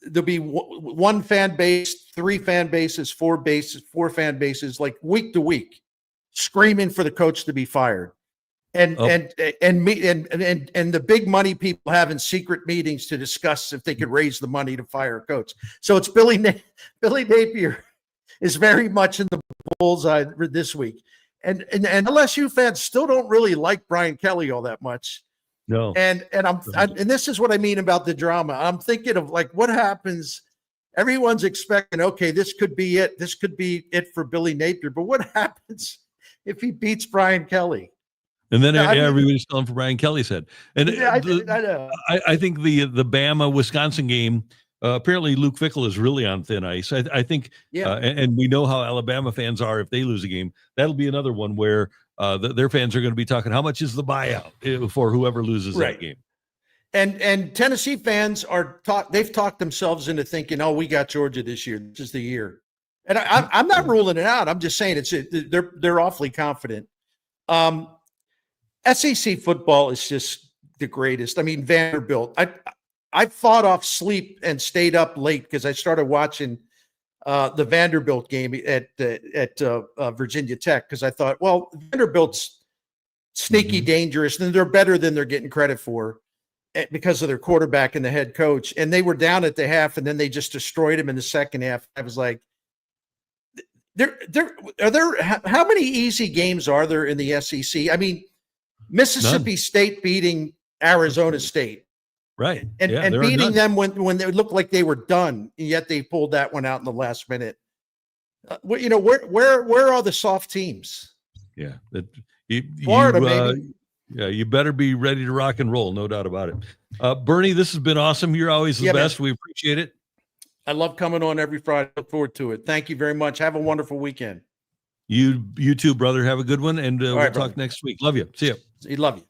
there'll be 1 fan base, 3 fan bases, 4 fan bases, like week to week, screaming for the coach to be fired. And the big money people having secret meetings to discuss if they could raise the money to fire a coach. So it's Billy Napier is very much in the bullseye this week. And LSU fans still don't really like Brian Kelly all that much. No. And this is what I mean about the drama. I'm thinking of like what happens. Everyone's expecting, okay, this could be it. This could be it for Billy Napier. But what happens if he beats Brian Kelly? And then everybody's calling for Brian Kelly's head. And I know. I think the Bama Wisconsin game, apparently Luke Fickell is really on thin ice. I think, and we know how Alabama fans are if they lose a game. That'll be another one where their fans are going to be talking, how much is the buyout for whoever loses that game? And Tennessee fans they've talked themselves into thinking, oh, we got Georgia this year. This is the year. And I'm not ruling it out. I'm just saying they're awfully confident. SEC football is just the greatest. I mean, Vanderbilt. I fought off sleep and stayed up late because I started watching the Vanderbilt game at Virginia Tech because I thought, well, Vanderbilt's sneaky dangerous, and they're better than they're getting credit for because of their quarterback and the head coach. And they were down at the half, and then they just destroyed him in the second half. I was like, how many easy games are there in the SEC? I mean, Mississippi None. State beating Arizona State. Right. And beating them when they looked like they were done, and yet they pulled that one out in the last minute. Where are the soft teams? Yeah. Florida, maybe. Yeah, you better be ready to rock and roll, no doubt about it. Bernie, this has been awesome. You're always the best. Man. We appreciate it. I love coming on every Friday. Look forward to it. Thank you very much. Have a wonderful weekend. You too, brother. Have a good one, and we'll talk next week. Love you. See you. Love you.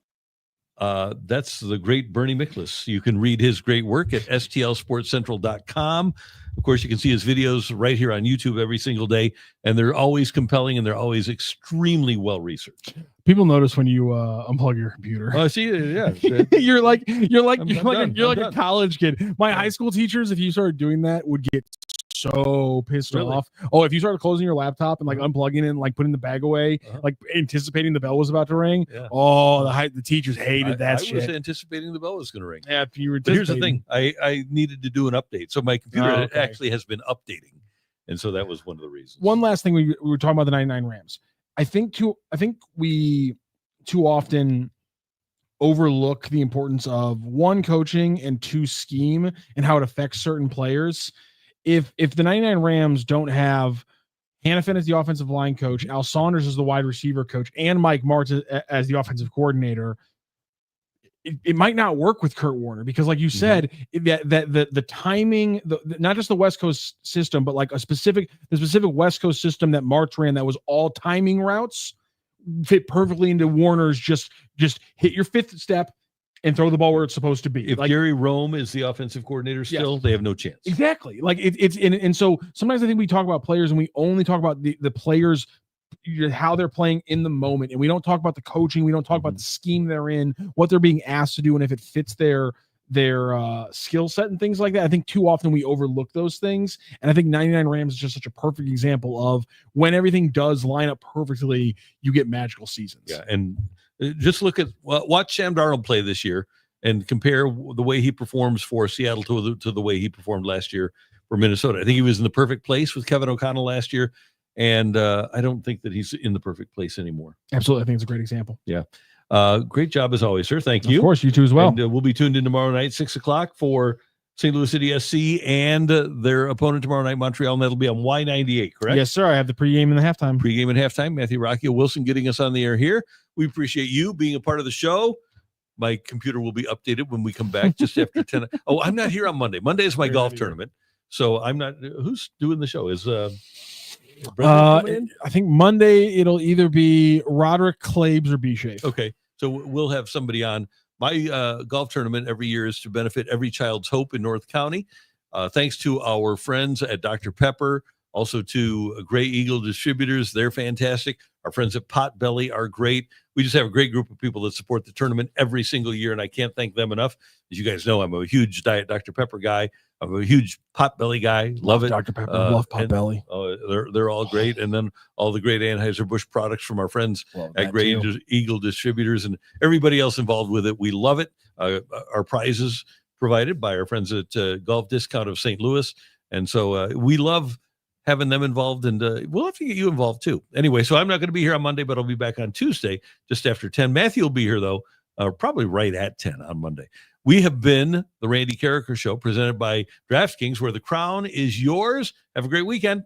That's the great Bernie Miklasz. You can read his great work at stlsportscentral.com. Of course, you can see his videos right here on YouTube every single day, and they're always compelling and they're always extremely well researched. People notice when you unplug your computer. Oh, see, yeah. you're like a college kid. My high school teachers, if you started doing that, would get so pissed off. Oh, if you started closing your laptop and like unplugging it and like putting the bag away, like anticipating the bell was about to ring. Yeah. Oh, the teachers hated that shit. I was anticipating the bell was going to ring. Yeah, if you were. But here's the thing: I needed to do an update, so my computer actually has been updating, and so that was one of the reasons. One last thing, we were talking about the 99 Rams. I think we too often overlook the importance of one, coaching, and two, scheme and how it affects certain players. If the 99 Rams don't have Hannafin as the offensive line coach, Al Saunders as the wide receiver coach, and Mike Martz as the offensive coordinator, it might not work with Kurt Warner because, like you said, that the timing, not just the West Coast system, but like the specific West Coast system that Martz ran that was all timing routes fit perfectly into Warner's just hit your fifth step and throw the ball where it's supposed to be. If Gary Rome is the offensive coordinator still, they have no chance. Exactly. Like and so sometimes I think we talk about players and we only talk about the players, how they're playing in the moment, and we don't talk about the coaching. We don't talk about the scheme they're in, what they're being asked to do, and if it fits their skill set and things like that. I think too often we overlook those things, and I think 99 Rams is just such a perfect example of when everything does line up perfectly, you get magical seasons. Yeah, and just watch Sam Darnold play this year and compare the way he performs for Seattle to the way he performed last year for Minnesota. I think he was in the perfect place with Kevin O'Connell last year. And I don't think that he's in the perfect place anymore. Absolutely. I think it's a great example. Yeah. Great job as always, sir. Thank you. Of course, you too as well. And we'll be tuned in tomorrow night, 6:00 for St. Louis City SC and their opponent tomorrow night, Montreal, and that'll be on Y98, correct? Yes, sir. I have the pregame and the halftime. Pregame and halftime. Matthew Rocky Wilson getting us on the air here. We appreciate you being a part of the show. My computer will be updated when we come back just after 10. Oh, I'm not here on Monday. Monday is my golf tournament. So I'm not. Who's doing the show? Is I think Monday it'll either be Roderick Klabes or B-Shape. Okay, so we'll have somebody on. My golf tournament every year is to benefit Every Child's Hope in North County. Thanks to our friends at Dr. Pepper, also to Gray Eagle Distributors. They're fantastic. Our friends at Potbelly are great. We just have a great group of people that support the tournament every single year, and I can't thank them enough. As you guys know, I'm a huge Diet Dr. Pepper guy. I'm a huge Potbelly guy. Love it. Dr. Pepper. Love Potbelly. They're all great. And then all the great Anheuser-Busch products from our friends at Gray Eagle Distributors and everybody else involved with it. We love it. Our prizes provided by our friends at Golf Discount of St. Louis. And so we love having them involved, and we'll have to get you involved too. Anyway, so I'm not going to be here on Monday, but I'll be back on Tuesday just after 10. Matthew will be here, though, probably right at 10 on Monday. We have been the Randy Karraker Show, presented by DraftKings, where the crown is yours. Have a great weekend.